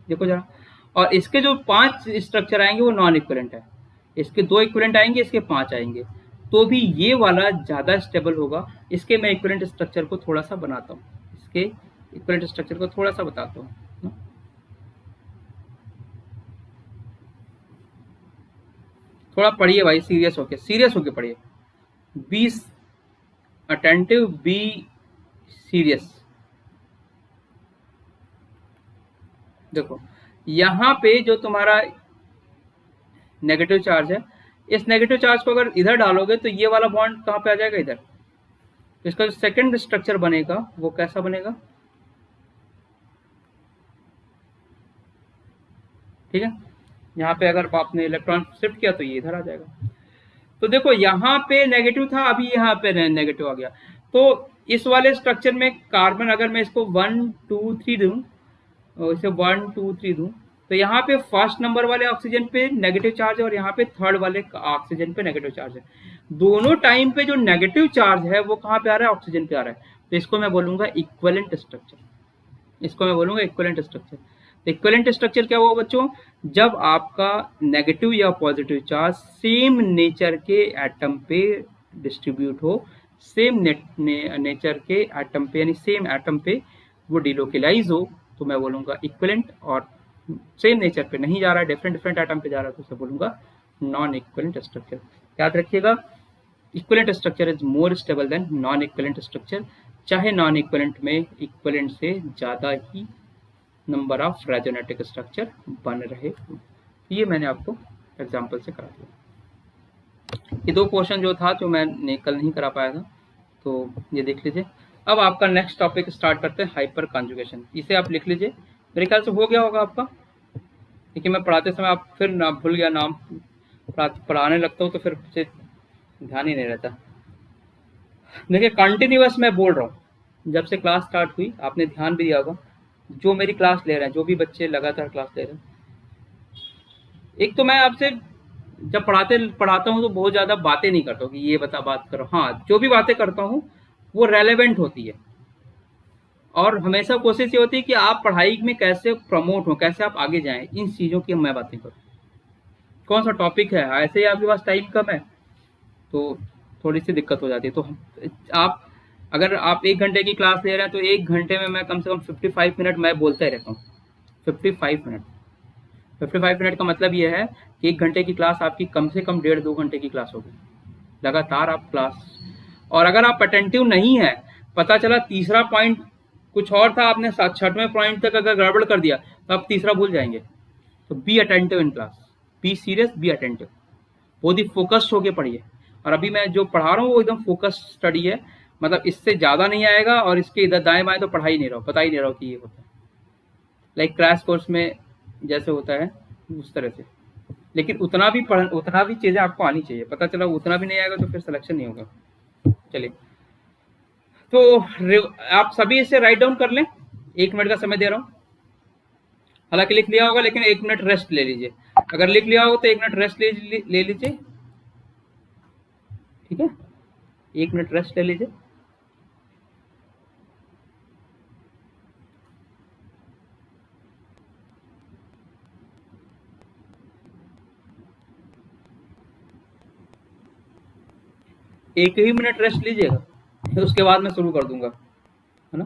देखो जरा, और इसके जो 5 स्ट्रक्चर आएंगे वो नॉन इक्विवेलेंट है। इसके 2 इक्विवेलेंट आएंगे, इसके 5 आएंगे, तो भी ये वाला ज़्यादा स्टेबल होगा। इसके मैं इक्विवेलेंट स्ट्रक्चर को थोड़ा सा बनाता हूँ, इसके इक्विवेलेंट स्ट्रक्चर को थोड़ा सा बताता हूँ। थोड़ा पढ़िए भाई, सीरियस होके पढ़िए, बी अटेंटिव, बी सीरियस। देखो यहाँ पे जो तुम्हारा नेगेटिव चार्ज है, इस नेगेटिव चार्ज को अगर इधर डालोगे तो ये वाला बॉन्ड कहाँ पे आ जाएगा, इधर। इसका जो सेकंड स्ट्रक्चर बनेगा वो कैसा बनेगा, ठीक है। यहाँ पे अगर आपने इलेक्ट्रॉन शिफ्ट किया तो ये इधर आ जाएगा। तो देखो यहाँ पे नेगेटिव था, अभी यहाँ पे नेगेटिव आ गया, तो इस वाले स्ट्रक्चर में कार्बन, अगर मैं इसको 1 2 3 दूं, इसे 1 2 3 दूं, तो यहाँ पे फर्स्ट नंबर वाले ऑक्सीजन पे नेगेटिव चार्ज है और यहाँ पे थर्ड वाले ऑक्सीजन पे नेगेटिव चार्ज है। दोनों टाइम पे जो नेगेटिव चार्ज है वो कहाँ पे आ रहा है, ऑक्सीजन पे आ रहा है, तो इसको मैं बोलूंगा इक्विवेलेंट स्ट्रक्चर, इसको मैं बोलूंगा इक्विवेलेंट स्ट्रक्चर। इक्विवेलेंट स्ट्रक्चर क्या हुआ बच्चों, जब आपका नेगेटिव या पॉजिटिव चार्ज सेम नेचर के एटम पे डिस्ट्रीब्यूट हो, सेम नेचर के एटम पे, यानी सेम एटम पे वो डिलोकेलाइज हो, तो मैं बोलूंगा इक्विवेलेंट। और सेम नेचर पे नहीं जा रहा है, डिफरेंट एटम पे जा रहा है, तो उसे बोलूंगा नॉन इक्विवेलेंट स्ट्रक्चर। याद रखिएगा, equivalent structure is more stable than non equivalent structure, चाहे नॉन इक्विवेलेंट में इक्विवेलेंट से ज़्यादा ही नंबर ऑफ रेजोनेटिक स्ट्रक्चर बन रहे। ये मैंने आपको एग्जांपल से करा दिया। ये 2 क्वेश्चन जो था जो मैं कल नहीं करा पाया था, तो ये देख लीजिए। अब आपका नेक्स्ट टॉपिक स्टार्ट करते हैं, हाइपर कॉन्जुगेशन। इसे आप लिख लीजिए, मेरे ख्याल से हो गया होगा आपका, क्योंकि मैं पढ़ाते समय आप फिर ना भूल गया, नाम पढ़ाने लगता हूँ तो फिर मुझे ध्यान ही नहीं रहता। देखिए कंटिन्यूअस मैं बोल रहा हूँ, जब से क्लास स्टार्ट हुई आपने ध्यान भी दिया होगा, जो मेरी क्लास ले रहे हैं, जो भी बच्चे लगातार क्लास ले रहे हैं। एक तो मैं आपसे जब पढ़ाता हूँ तो बहुत ज़्यादा बातें नहीं करता हूँ कि ये बता बात करो। हाँ, जो भी बातें करता हूँ वो रेलेवेंट होती है, और हमेशा कोशिश ये होती है कि आप पढ़ाई में कैसे प्रमोट हो, कैसे आप आगे जाएं, इन चीज़ों की मैं बातें करूँ। कौन सा टॉपिक है, ऐसे ही आपके पास टाइम कम है तो थोड़ी सी दिक्कत हो जाती है। तो आप अगर आप 1 घंटे की क्लास ले रहे हैं तो 1 घंटे में मैं कम से कम 55 मिनट मैं बोलता ही रहता हूँ। 55 मिनट, 55 मिनट का मतलब ये है कि 1 घंटे की क्लास आपकी कम से कम 1.5-2 घंटे की क्लास होगी, लगातार आप क्लास। और अगर आप अटेंटिव नहीं है, पता चला तीसरा पॉइंट कुछ और था, आपने 6वें पॉइंट तक अगर गड़बड़ कर दिया तो आप तीसरा भूल जाएंगे। तो be attentive in class, be serious, be attentive, बहुत ही फोकस्ड होके पढ़िए। और अभी मैं जो पढ़ा रहा हूँ वो एकदम फोकस स्टडी है, मतलब इससे ज़्यादा नहीं आएगा, और इसके इधर दाएं बाएं तो पढ़ा ही नहीं रहा हूँ, पता ही नहीं रहा कि ये होता है। लाइक क्रैश कोर्स में जैसे होता है उस तरह से। लेकिन उतना भी चीज़ें आपको आनी चाहिए। पता चला उतना भी नहीं आएगा तो फिर सिलेक्शन नहीं होगा। चलिए, तो आप सभी इसे राइट डाउन कर लें। 1 मिनट का समय दे रहा हूँ। हालांकि लिख लिया होगा, लेकिन 1 मिनट रेस्ट ले लीजिए। अगर लिख लिया होगा तो 1 मिनट रेस्ट ले लीजिए, ठीक है। 1 मिनट रेस्ट ले लीजिए। एक ही मिनट रेस्ट लीजिएगा, उसके बाद मैं शुरू कर दूंगा, है ना।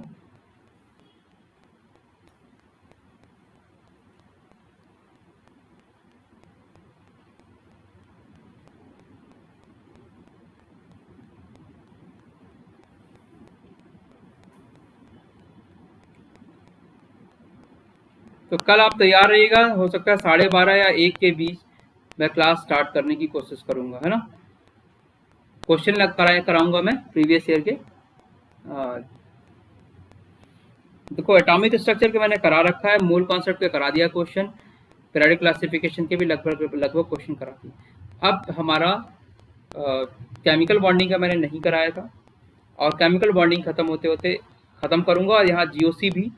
तो कल आप तैयार रहिएगा। हो सकता है 12:30 या 1 के बीच मैं क्लास स्टार्ट करने की कोशिश करूंगा, है ना। क्वेश्चन कराऊंगा मैं प्रीवियस ईयर के। देखो, एटॉमिक स्ट्रक्चर के मैंने करा रखा है, मूल कॉन्सेप्ट के करा दिया क्वेश्चन, पीरियोडिक क्लासिफिकेशन के भी लगभग क्वेश्चन करा दिए। अब हमारा केमिकल बॉन्डिंग का मैंने नहीं कराया था, और केमिकल बॉन्डिंग खत्म होते होते खत्म करूंगा। और यहाँ जीओसी भी,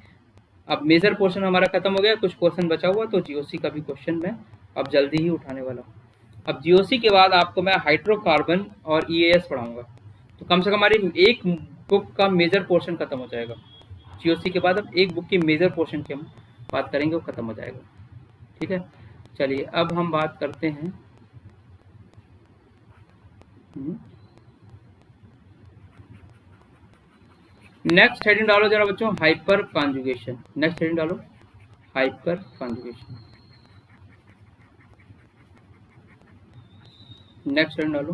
अब मेजर पोर्शन हमारा खत्म हो गया, कुछ पोर्शन बचा हुआ, तो जीओसी का भी क्वेश्चन मैं अब जल्दी ही उठाने वाला हूँ। अब जीओसी के बाद आपको मैं हाइड्रोकार्बन और ईएएस पढ़ाऊंगा, तो कम से कम हमारी एक बुक का मेजर पोर्शन खत्म हो जाएगा। जीओसी के बाद अब एक बुक की मेजर पोर्शन की हम बात करेंगे, वो खत्म हो जाएगा, ठीक है। चलिए, अब हम बात करते हैं नेक्स्ट हेडिंग डालो जरा बच्चों, हाइपर कॉन्जुगेशन। नेक्स्ट हेडिंग डालो, हाइपर कॉन्जुगेशन। नेक्स्ट हेडिंग डालो,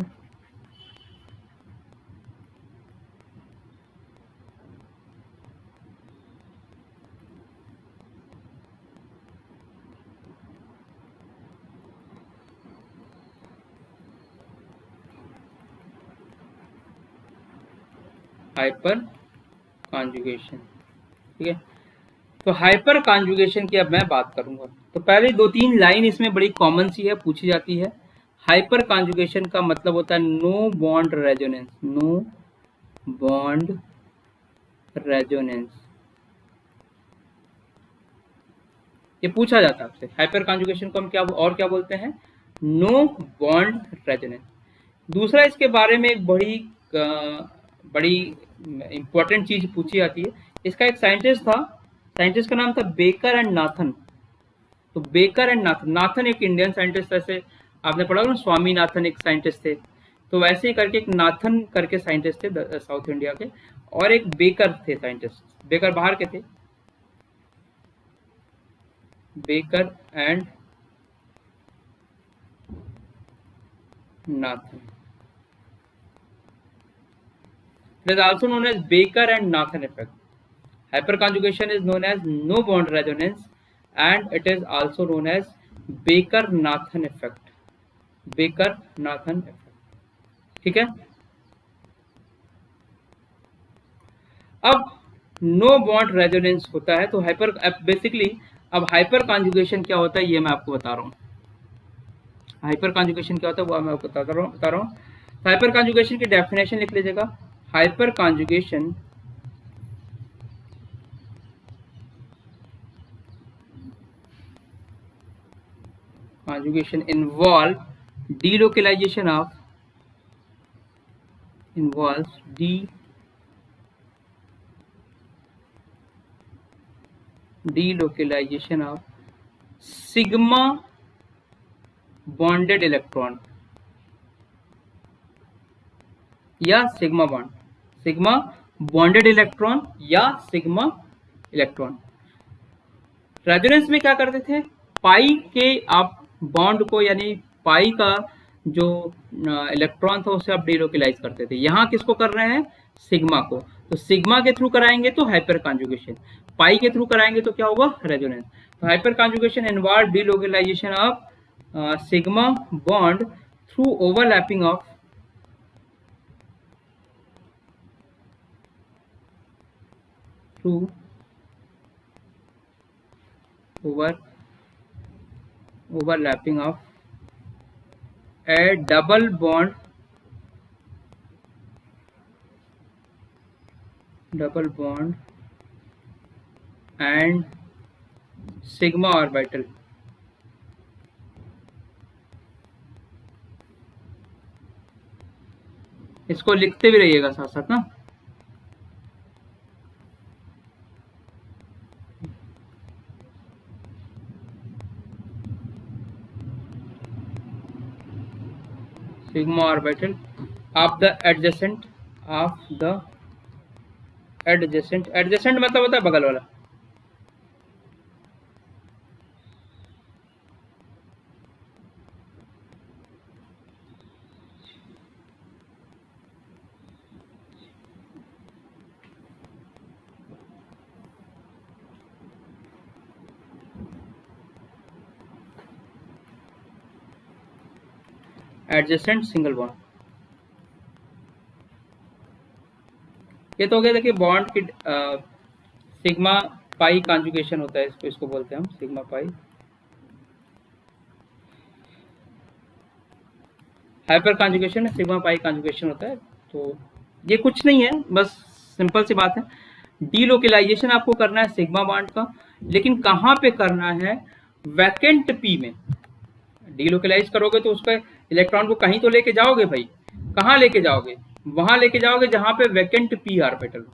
हाइपर कॉन्जुगेशन, ठीक है। तो हाइपर कॉन्जुगेशन की अब मैं बात करूंगा। तो पहले 2-3 लाइन इसमें बड़ी कॉमन सी है, पूछी जाती है। हाइपर कॉन्जुगेशन का मतलब होता है no bond resonance, no bond resonance. ये पूछा जाता है आपसे, हाइपर कॉन्जुगेशन को हम क्या और क्या बोलते हैं, नो बॉन्ड रेजोनेंस। दूसरा, इसके बारे में एक बड़ी इंपॉर्टेंट चीज पूछी जाती है। इसका एक साइंटिस्ट था, साइंटिस्ट का नाम था बेकर एंड नाथन। तो बेकर एंड नाथन, नाथन एक इंडियन साइंटिस्ट, ऐसे आपने पढ़ा होगा ना, स्वामीनाथन एक साइंटिस्ट थे, तो वैसे ही करके एक नाथन करके साइंटिस्ट थे साउथ इंडिया के, और एक बेकर थे साइंटिस्ट। बेकर बाहर के थे, baker and Nathan. It is also known as Baker and Nathan effect. Hyperconjugation is known as no bond resonance, and it is also known as Baker-Nathan effect. Baker-Nathan effect, ठीक है। अब no bond resonance होता है, तो hyper basically, अब hyper conjugation क्या होता है ये मैं आपको बता रहा हूँ। हाइपर कॉन्जुगेशन क्या होता है वो मैं आपको बता रहा हूँ। हाइपर कॉन्जुगेशन की डेफिनेशन लिख लीजिएगा। Hyper conjugation conjugation involves delocalization of sigma bonded electron या सिग्मा बॉन्डेड इलेक्ट्रॉन या सिग्मा इलेक्ट्रॉन। रेजोनेंस में क्या करते थे, पाई के आप बॉन्ड को यानी पाई का जो इलेक्ट्रॉन था उसे आप डिलोकलाइज करते थे। यहाँ किसको कर रहे हैं, सिग्मा को। तो सिग्मा के थ्रू कराएंगे तो हाइपर कॉन्जुगेशन, पाई के थ्रू कराएंगे तो क्या होगा, रेजोनेंस। तो hyper conjugation involve delocalisation of sigma bond through overlapping of overlapping of a double bond and sigma orbital। इसको लिखते भी रहिएगा साथ साथ ना। sigma orbital of the adjacent मतलब होता है बगल वाला। एडजेसेंट सिंगल बॉन्ड, ये तो हो गया। देखिए बॉन्ड की सिग्मा पाई कॉन्जुगेशन होता है, इसको बोलते हैं हम sigma pi. Hyper conjugation sigma pi conjugation होता है। तो ये कुछ नहीं है, बस सिंपल सी बात है। डीलोकलाइजेशन आपको करना है सिग्मा बॉन्ड का, लेकिन कहाँ पे करना है, वैकेंट पी में। डीलोकलाइज करोगे तो उसका इलेक्ट्रॉन को कहीं तो लेके जाओगे भाई, कहाँ लेके जाओगे, वहां लेके जाओगे जहां पे वैकेंट पी ऑर्बिटल हो।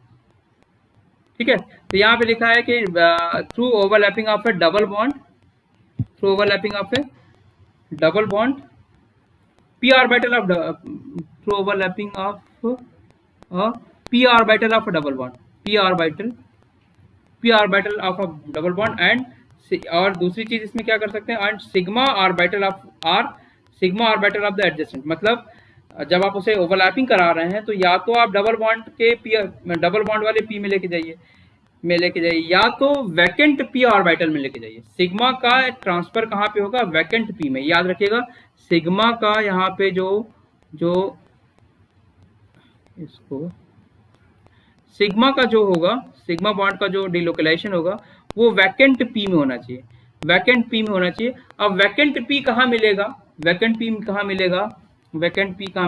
ठीक है, तो यहाँ पे लिखा है कि through overlapping of A double bond, through overlapping of A double bond p orbital of through overlapping of p orbital of a double bond, p orbital of a double bond and और दूसरी चीज इसमें क्या कर सकते हैं, and sigma orbital of the adjacent. मतलब जब आप उसे ओवरलैपिंग करा रहे हैं तो या तो आप डबल बॉन्ड वाले p में लेके जाइए या तो वैकेंट p ऑर्बिटल में लेके जाइए। सिग्मा का ट्रांसफर कहाँ पे होगा, वैकेंट p में। याद रखिएगा सिग्मा का यहाँ पे जो इसको सिग्मा का जो होगा, सिग्मा बॉन्ड का जो डिलोकलाइजेशन होगा वो वैकेंट p में होना चाहिए, वैकेंट p में होना चाहिए। अब वैकेंट p कहाँ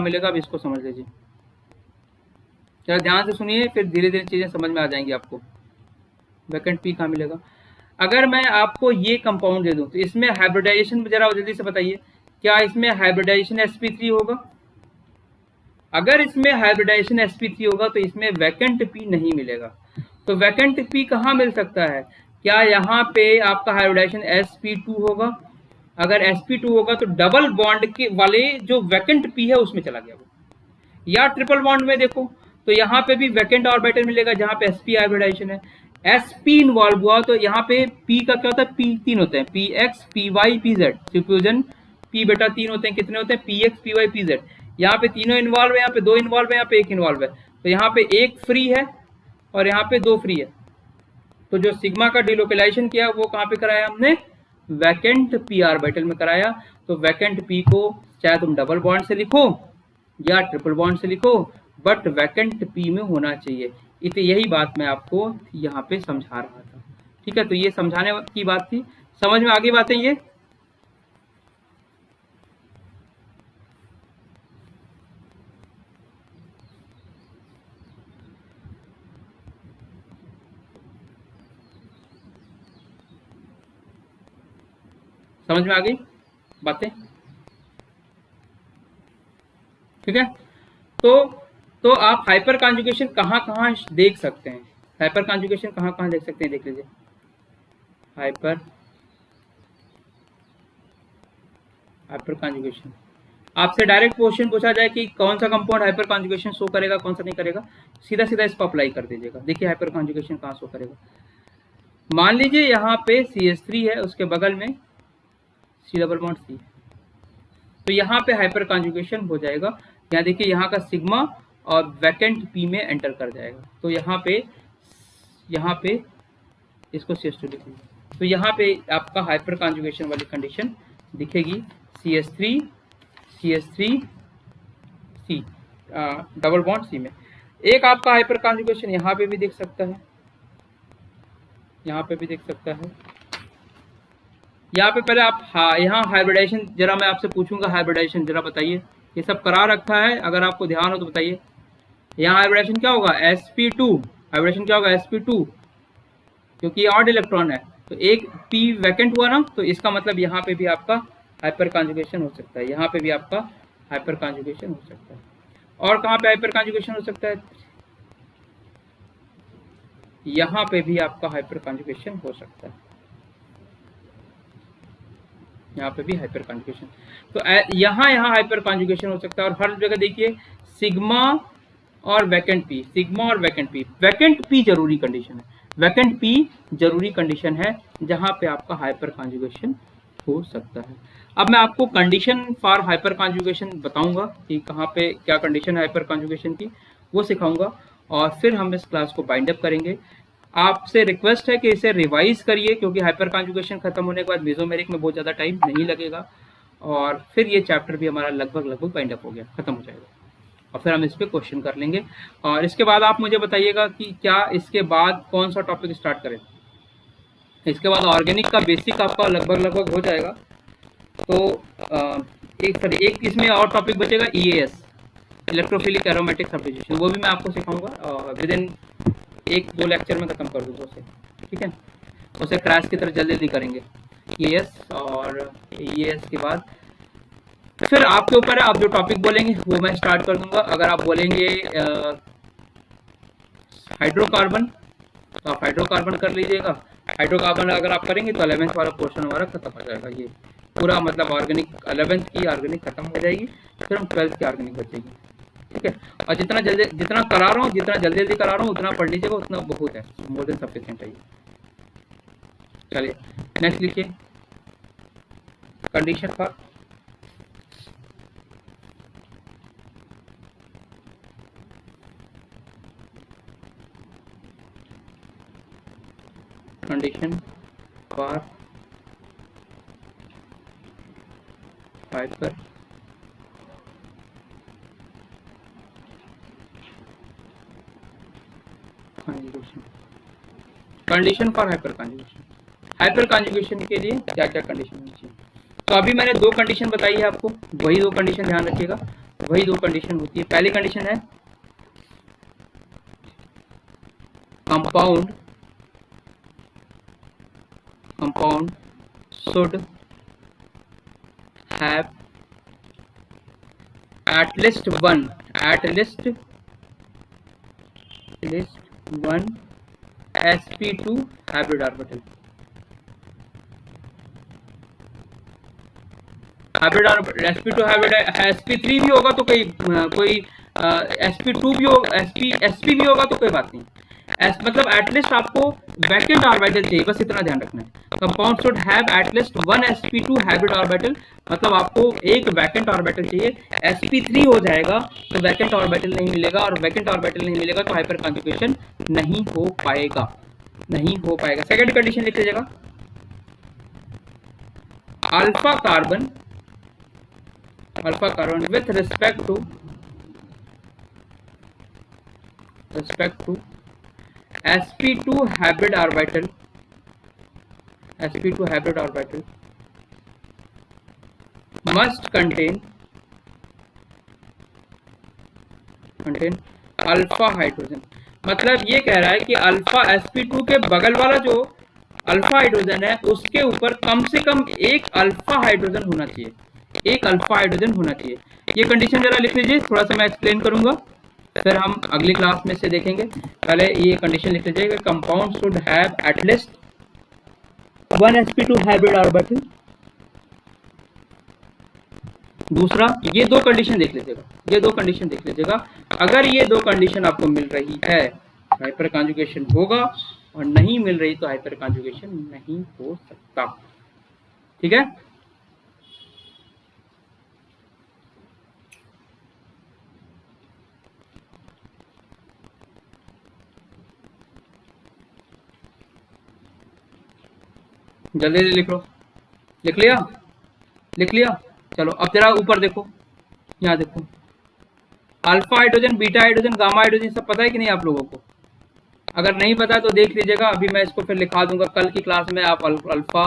मिलेगा, अब इसको समझ लीजिए, जरा ध्यान से सुनिए, फिर धीरे धीरे चीजें समझ में आ जाएंगी आपको। वैकेंट p कहाँ मिलेगा, अगर मैं आपको ये कंपाउंड दे दूं तो इसमें हाइब्रिडाइजेशन जरा जल्दी से बताइए, क्या इसमें हाइब्रिडाइजेशन sp3 होगा? अगर इसमें हाइब्रिडाइजेशन sp3 होगा तो इसमें वैकेंट p नहीं मिलेगा। तो वैकेंट p कहाँ मिल सकता है, क्या यहाँ पे आपका हाइब्रिडाइजेशन sp2 होगा? अगर sp2 होगा तो डबल बॉन्ड के वाले जो वैकेंट p है उसमें चला गया वो। या ट्रिपल बॉन्ड में देखो तो यहाँ पे भी वैकेंट ऑर्बिटल मिलेगा जहाँ पे sp हाइब्रिडाइजेशन है, sp इन्वॉल्व हुआ तो यहाँ पे p का क्या होता है, p तीन होते हैं, px py pz, fusion p बेटा तीन होते हैं, कितने होते हैं, px py pz। यहाँ पे तीनों इन्वॉल्व है, यहाँ पे दो इन्वॉल्व है, यहाँ पे एक इन्वॉल्व है। तो यहाँ पे एक फ्री है और यहाँ पे दो फ्री है। तो जो सिग्मा का डिलोकलाइजेशन किया वो कहाँ पे कराया हमने, वैकेंट p ऑर्बिटल में कराया। तो वैकेंट p को चाहे तुम डबल बॉन्ड से लिखो या ट्रिपल बॉन्ड से लिखो, बट वैकेंट p में होना चाहिए। इतनी यही बात मैं आपको यहाँ पे समझा रहा था। ठीक है, तो ये समझाने की बात थी, समझ में आगे बातें ये। समझ में आ गई। बातें, ठीक है। तो आप हाइपर कॉन्जुगेशन कहाँ कहाँ देख सकते हैं, हाइपर कॉन्जुगेशन कहाँ कहाँ देख सकते हैं, देख लीजिए। हाइपर हाइपर कॉन्जुगेशन, आपसे डायरेक्ट क्वेश्चन पूछा जाए कि कौन सा कंपाउंड हाइपर कॉन्जुगेशन शो करेगा, कौन सा नहीं करेगा, सीधा सीधा इसको अप्लाई कर दीजिएगा। देखिए हाइपर कॉन्जुगेशन कहाँ शो करेगा। मान लीजिए यहाँ पे CH3 है, उसके बगल में C डबल बॉन्ड C, तो यहाँ पे हाइपर कॉन्जुगेशन हो जाएगा। यहाँ देखिए यहाँ का सिग्मा और वैकेंट P में एंटर कर जाएगा, तो यहाँ पे इसको CH2 लिख लीजिए। तो यहाँ पे आपका हाइपर कॉन्जुगेशन वाली कंडीशन दिखेगी, CH3 C double bond C में। एक आपका हाइपर कॉन्जुगेशन यहाँ पे भी देख सकता है, यहाँ पे भी देख सकता है। यहाँ पे पहले आप यहाँ हाइब्रिडाइजेशन जरा मैं आपसे पूछूंगा, हाइब्रिडाइजेशन जरा बताइए, ये सब करा रखा है, अगर आपको ध्यान हो तो बताइए। यहाँ हाइब्रिडाइजेशन क्या होगा, sp2, हाइब्रिडेशन क्या होगा sp2, क्योंकि ऑड इलेक्ट्रॉन है, तो एक p वैकेंट हुआ ना, तो इसका मतलब यहाँ पे भी आपका हाइपर कॉन्जुगेशन हो सकता है, यहाँ पे भी आपका हाइपर कॉन्जुगेशन हो सकता है। और कहाँ पे हाइपर कॉन्जुगेशन हो सकता है, यहाँ पे भी आपका हाइपर कॉन्जुगेशन हो सकता है, यहाँ पे भी हाइपर कॉन्जुगेशन। तो यहाँ हाइपर कॉन्जुगेशन हो सकता है। और हर जगह देखिए सिग्मा और वैकेंट पी, सिग्मा और वैकेंट पी जरूरी कंडीशन है, वैकेंट पी जरूरी कंडीशन है जहाँ पे आपका हाइपर कॉन्जुगेशन हो सकता है। अब मैं आपको कंडीशन फॉर हाइपर कॉन्जुगेशन बताऊंगा कि कहाँ पे क्या कंडीशन है हाइपर कॉन्जुगेशन की, वो सिखाऊंगा, और फिर हम इस क्लास को बाइंड अप करेंगे। आपसे रिक्वेस्ट है कि इसे रिवाइज करिए, क्योंकि हाइपर कॉन्जुगेशन खत्म होने के बाद मेसोमेरिक में बहुत ज़्यादा टाइम नहीं लगेगा, और फिर ये चैप्टर भी हमारा लगभग बाइंड अप हो गया, खत्म हो जाएगा, और फिर हम इस पर क्वेश्चन कर लेंगे। और इसके बाद आप मुझे बताइएगा कि क्या इसके बाद कौन सा टॉपिक स्टार्ट करें। इसके बाद ऑर्गेनिक का बेसिक आपका लगभग हो जाएगा। तो एक इसमें और टॉपिक बचेगा EAS, इलेक्ट्रोफिलिक एरोमेटिक सब्स्टिट्यूशन, वो भी मैं आपको सिखाऊंगा, और विद इन 1-2 लेक्चर में खत्म कर दूंगा उसे, ठीक है। उसे क्रैश की तरह जल्दी करेंगे EAS, और EAS के बाद फिर आपके ऊपर है, आप जो टॉपिक बोलेंगे वो मैं स्टार्ट कर दूंगा। अगर आप बोलेंगे हाइड्रोकार्बन, तो आप हाइड्रोकार्बन कर लीजिएगा। हाइड्रोकार्बन अगर आप करेंगे तो 11th वाला पोर्शन हमारा खत्म हो जाएगा, ये पूरा मतलब ऑर्गेनिक 11th की ऑर्गेनिक खत्म हो जाएगी, फिर हम 12th की ऑर्गेनिक बचेगी, ठीक है। और जितना करा रहा हूँ, जितना जल्दी करा रहा हूँ उतना पढ़ लीजिएगा, उतना बहुत है, मोर देन सफिशिएंट है। चलिए नेक्स्ट लिखिए, condition for condition for hyper conjugation, condition for hyper conjugation, hyper conjugation के लिए क्या क्या कंडीशन होनी चाहिए। तो अभी मैंने 2 कंडीशन बताई है आपको, वही 2 कंडीशन ध्यान रखिएगा, वही 2 कंडीशन होती है। पहली कंडीशन है compound should have at least one sp2 hybrid orbital, sp2 hybrid, sp3 भी होगा तो कोई sp2 भी होगा, sp भी होगा तो कोई बात नहीं, मतलब एटलीस्ट आपको वैकेंट ऑर्बिटल चाहिए, बस इतना ध्यान रखना है। Compound should have at least 1 sp2 hybrid orbital, मतलब आपको एक वैकेंट ऑर्बिटल चाहिए। sp3 हो जाएगा तो वैकेंट ऑर्बिटल नहीं मिलेगा, और वैकेंट ऑर्बिटल नहीं मिलेगा तो हाइपर कॉन्जुगेशन नहीं हो पाएगा। सेकंड कंडीशन लिख लीजिएगा, alpha carbon with respect to sp2 hybrid orbital must contain alpha hydrogen. मतलब ये कह रहा है कि अल्फा sp2 के बगल वाला जो अल्फा हाइड्रोजन है उसके ऊपर कम से कम एक अल्फा हाइड्रोजन होना चाहिए, एक अल्फा हाइड्रोजन होना चाहिए। ये कंडीशन जरा लिख लीजिए, थोड़ा सा मैं एक्सप्लेन करूंगा, फिर हम अगली क्लास में से देखेंगे। पहले ये कंडीशन लिख लीजिए, compound should have at least 1 sp2 hybrid orbital. दूसरा, ये दो कंडीशन देख लीजिएगा, ये दो कंडीशन देख लीजिएगा, अगर ये दो कंडीशन आपको मिल रही है हाइपर कॉन्जुगेशन होगा, और नहीं मिल रही तो हाइपर कॉन्जुगेशन नहीं हो सकता। ठीक है, जल्दी जल्दी लिख लो, लिख लिया, लिख लिया। चलो अब जरा ऊपर देखो, यहाँ देखो, alpha hydrogen, beta hydrogen, gamma hydrogen सब पता है कि नहीं आप लोगों को? अगर नहीं पता तो देख लीजिएगा, अभी मैं इसको फिर लिखा दूंगा, कल की क्लास में आप अल्फा,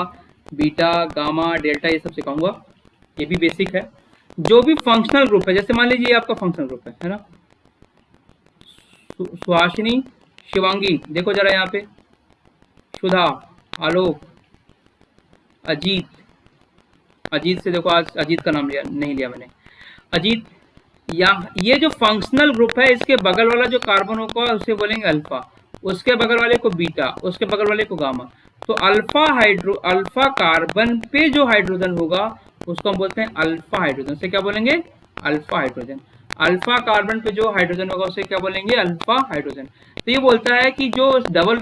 बीटा, गामा, डेल्टा ये सब सिखाऊंगा, ये भी बेसिक है। जो भी फंक्शनल ग्रुप है, जैसे मान लीजिए आपका फंक्शनल ग्रुप है ना, सुहासिनी, शिवांगी, देखो जरा यहाँ पे, सुधा, आलोक, अजीत, अजीत से देखो, आज अजीत का नाम लिया नहीं लिया मैंने, अजीत, ये जो फंक्शनल ग्रुप है इसके बगल वाला जो कार्बन होगा उसे बोलेंगे अल्फा, उसके बगल वाले को बीटा, उसके बगल वाले को गामा। तो अल्फा कार्बन पे जो हाइड्रोजन होगा उसको हम बोलते हैं अल्फा हाइड्रोजन, से क्या बोलेंगे? Alpha hydrogen. अल्फा कार्बन पे जो हाइड्रोजन होगा उसे क्या बोलेंगे? Alpha hydrogen. तो ये बोलता है कि जो डबल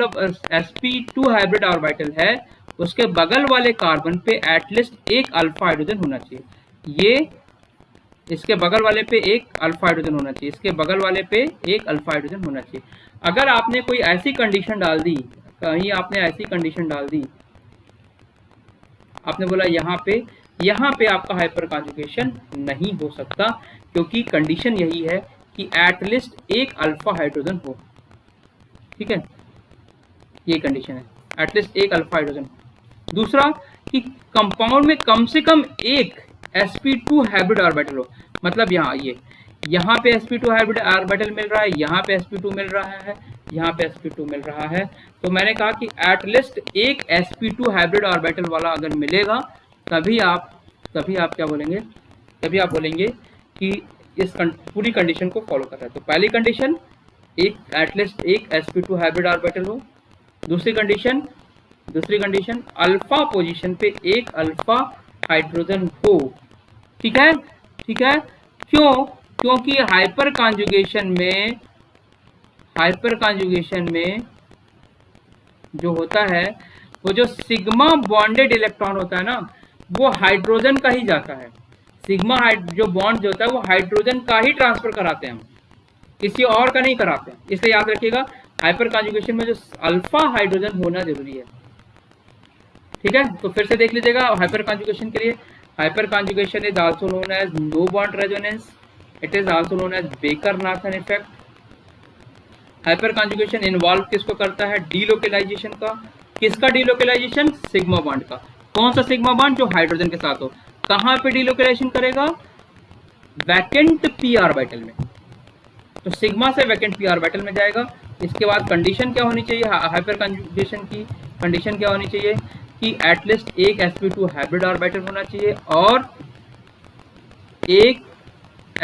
sp2 हाइब्रिड ऑर्बिटल है उसके बगल वाले कार्बन पे एटलीस्ट एक अल्फा हाइड्रोजन होना चाहिए। ये इसके बगल वाले पे एक अल्फा हाइड्रोजन होना चाहिए, इसके बगल वाले पे एक अल्फा हाइड्रोजन होना चाहिए। अगर आपने कोई ऐसी कंडीशन डाल दी, कहीं आपने ऐसी कंडीशन डाल दी, आपने बोला यहाँ पे आपका हाइपर कॉन्जुगेशन नहीं हो सकता, क्योंकि कंडीशन यही है कि एटलीस्ट एक अल्फा हाइड्रोजन हो। ठीक है, ये कंडीशन है, एटलीस्ट एक अल्फा हाइड्रोजन। दूसरा कि कंपाउंड में कम से कम एक sp2 हाइब्रिड ऑर्बिटल हो, मतलब यहाँ पे sp2 हाइब्रिड ऑर्बिटल मिल रहा है, यहाँ पे sp2 मिल रहा है, यहाँ पे sp2 मिल रहा है। तो मैंने कहा कि एटलीस्ट एक sp2 हाइब्रिड ऑर्बिटल वाला अगर मिलेगा तभी आप क्या बोलेंगे? तभी आप बोलेंगे कि इस पूरी कंडीशन को फॉलो कर रहा है। तो पहली कंडीशन, एटलीस्ट एक sp2 हाइब्रिड ऑर्बिटल हो। दूसरी कंडीशन अल्फा पोजीशन पे एक अल्फा हाइड्रोजन हो। ठीक है, ठीक है। क्यों? क्योंकि हाइपर कॉन्जुगेशन में जो होता है, वो जो सिग्मा बॉन्डेड इलेक्ट्रॉन होता है ना, वो हाइड्रोजन का ही जाता है। सिग्मा जो बॉन्ड जो होता है वो हाइड्रोजन का ही ट्रांसफर कराते हैं हम, किसी और का नहीं कराते हैं। इसलिए याद रखिएगा, हाइपर कॉन्जुगेशन में जो अल्फा हाइड्रोजन होना जरूरी है। ठीक है, तो फिर से देख लीजिएगा हाइपर कॉन्जुगेशन के लिए। Hyperconjugation is also known as no bond resonance, it is also known as Baker Nathan effect. Hyperconjugation involve किसको करता है? डीलोकेलाइजेशन का। किसका डीलोकेलाइजेशन? सिग्मा बॉन्ड का। कौन सा सिग्मा बॉन्ड? जो हाइड्रोजन के साथ हो। कहां पे डीलोकेलाइजेशन करेगा? वैकेंट पी ऑर्बिटल में। तो सिग्मा से वैकेंट पी ऑर्बिटल में जाएगा। इसके बाद कंडीशन क्या होनी चाहिए? हाइपर कॉन्जुगेशन की कंडीशन क्या होनी चाहिए? कि एटलीस्ट एक sp2 हाइब्रिड ऑर्बिटल होना चाहिए और एक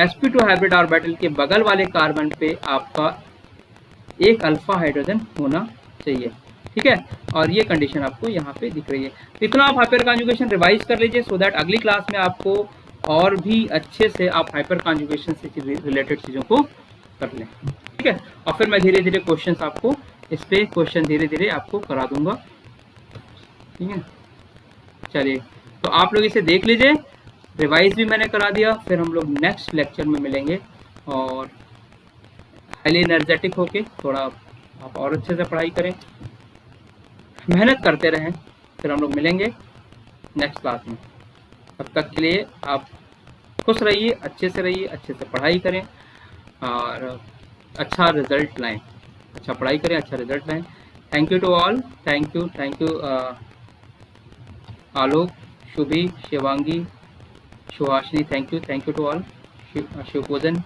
sp2 हाइब्रिड ऑर्बिटल के बगल वाले कार्बन पे आपका एक अल्फा हाइड्रोजन होना चाहिए। ठीक है, और ये कंडीशन आपको यहाँ पे दिख रही है। तो इतना आप हाइपर कॉन्जुगेशन रिवाइज कर लीजिए, सो दैट अगली क्लास में आपको और भी अच्छे से आप हाइपर कॉन्जुगेशन से रिलेटेड चीज़ों को कर लें। ठीक है, और फिर मैं धीरे धीरे क्वेश्चन आपको इस पे क्वेश्चन धीरे धीरे आपको करा दूंगा। ठीक है, चलिए, तो आप लोग इसे देख लीजिए, रिवाइज भी मैंने करा दिया। फिर हम लोग नेक्स्ट लेक्चर में मिलेंगे और हाईली एनर्जेटिक होके थोड़ा आप और अच्छे से पढ़ाई करें, मेहनत करते रहें। फिर हम लोग मिलेंगे नेक्स्ट क्लास में। तब तक के लिए आप खुश रहिए, अच्छे से रहिए, अच्छे से पढ़ाई करें और अच्छा रिजल्ट लाएं, अच्छा पढ़ाई करें, अच्छा रिजल्ट लाएं। Thank you to all, thank you Alok, Shubhi, Shivangi, Suhasini, thank you to all, Shivpujan.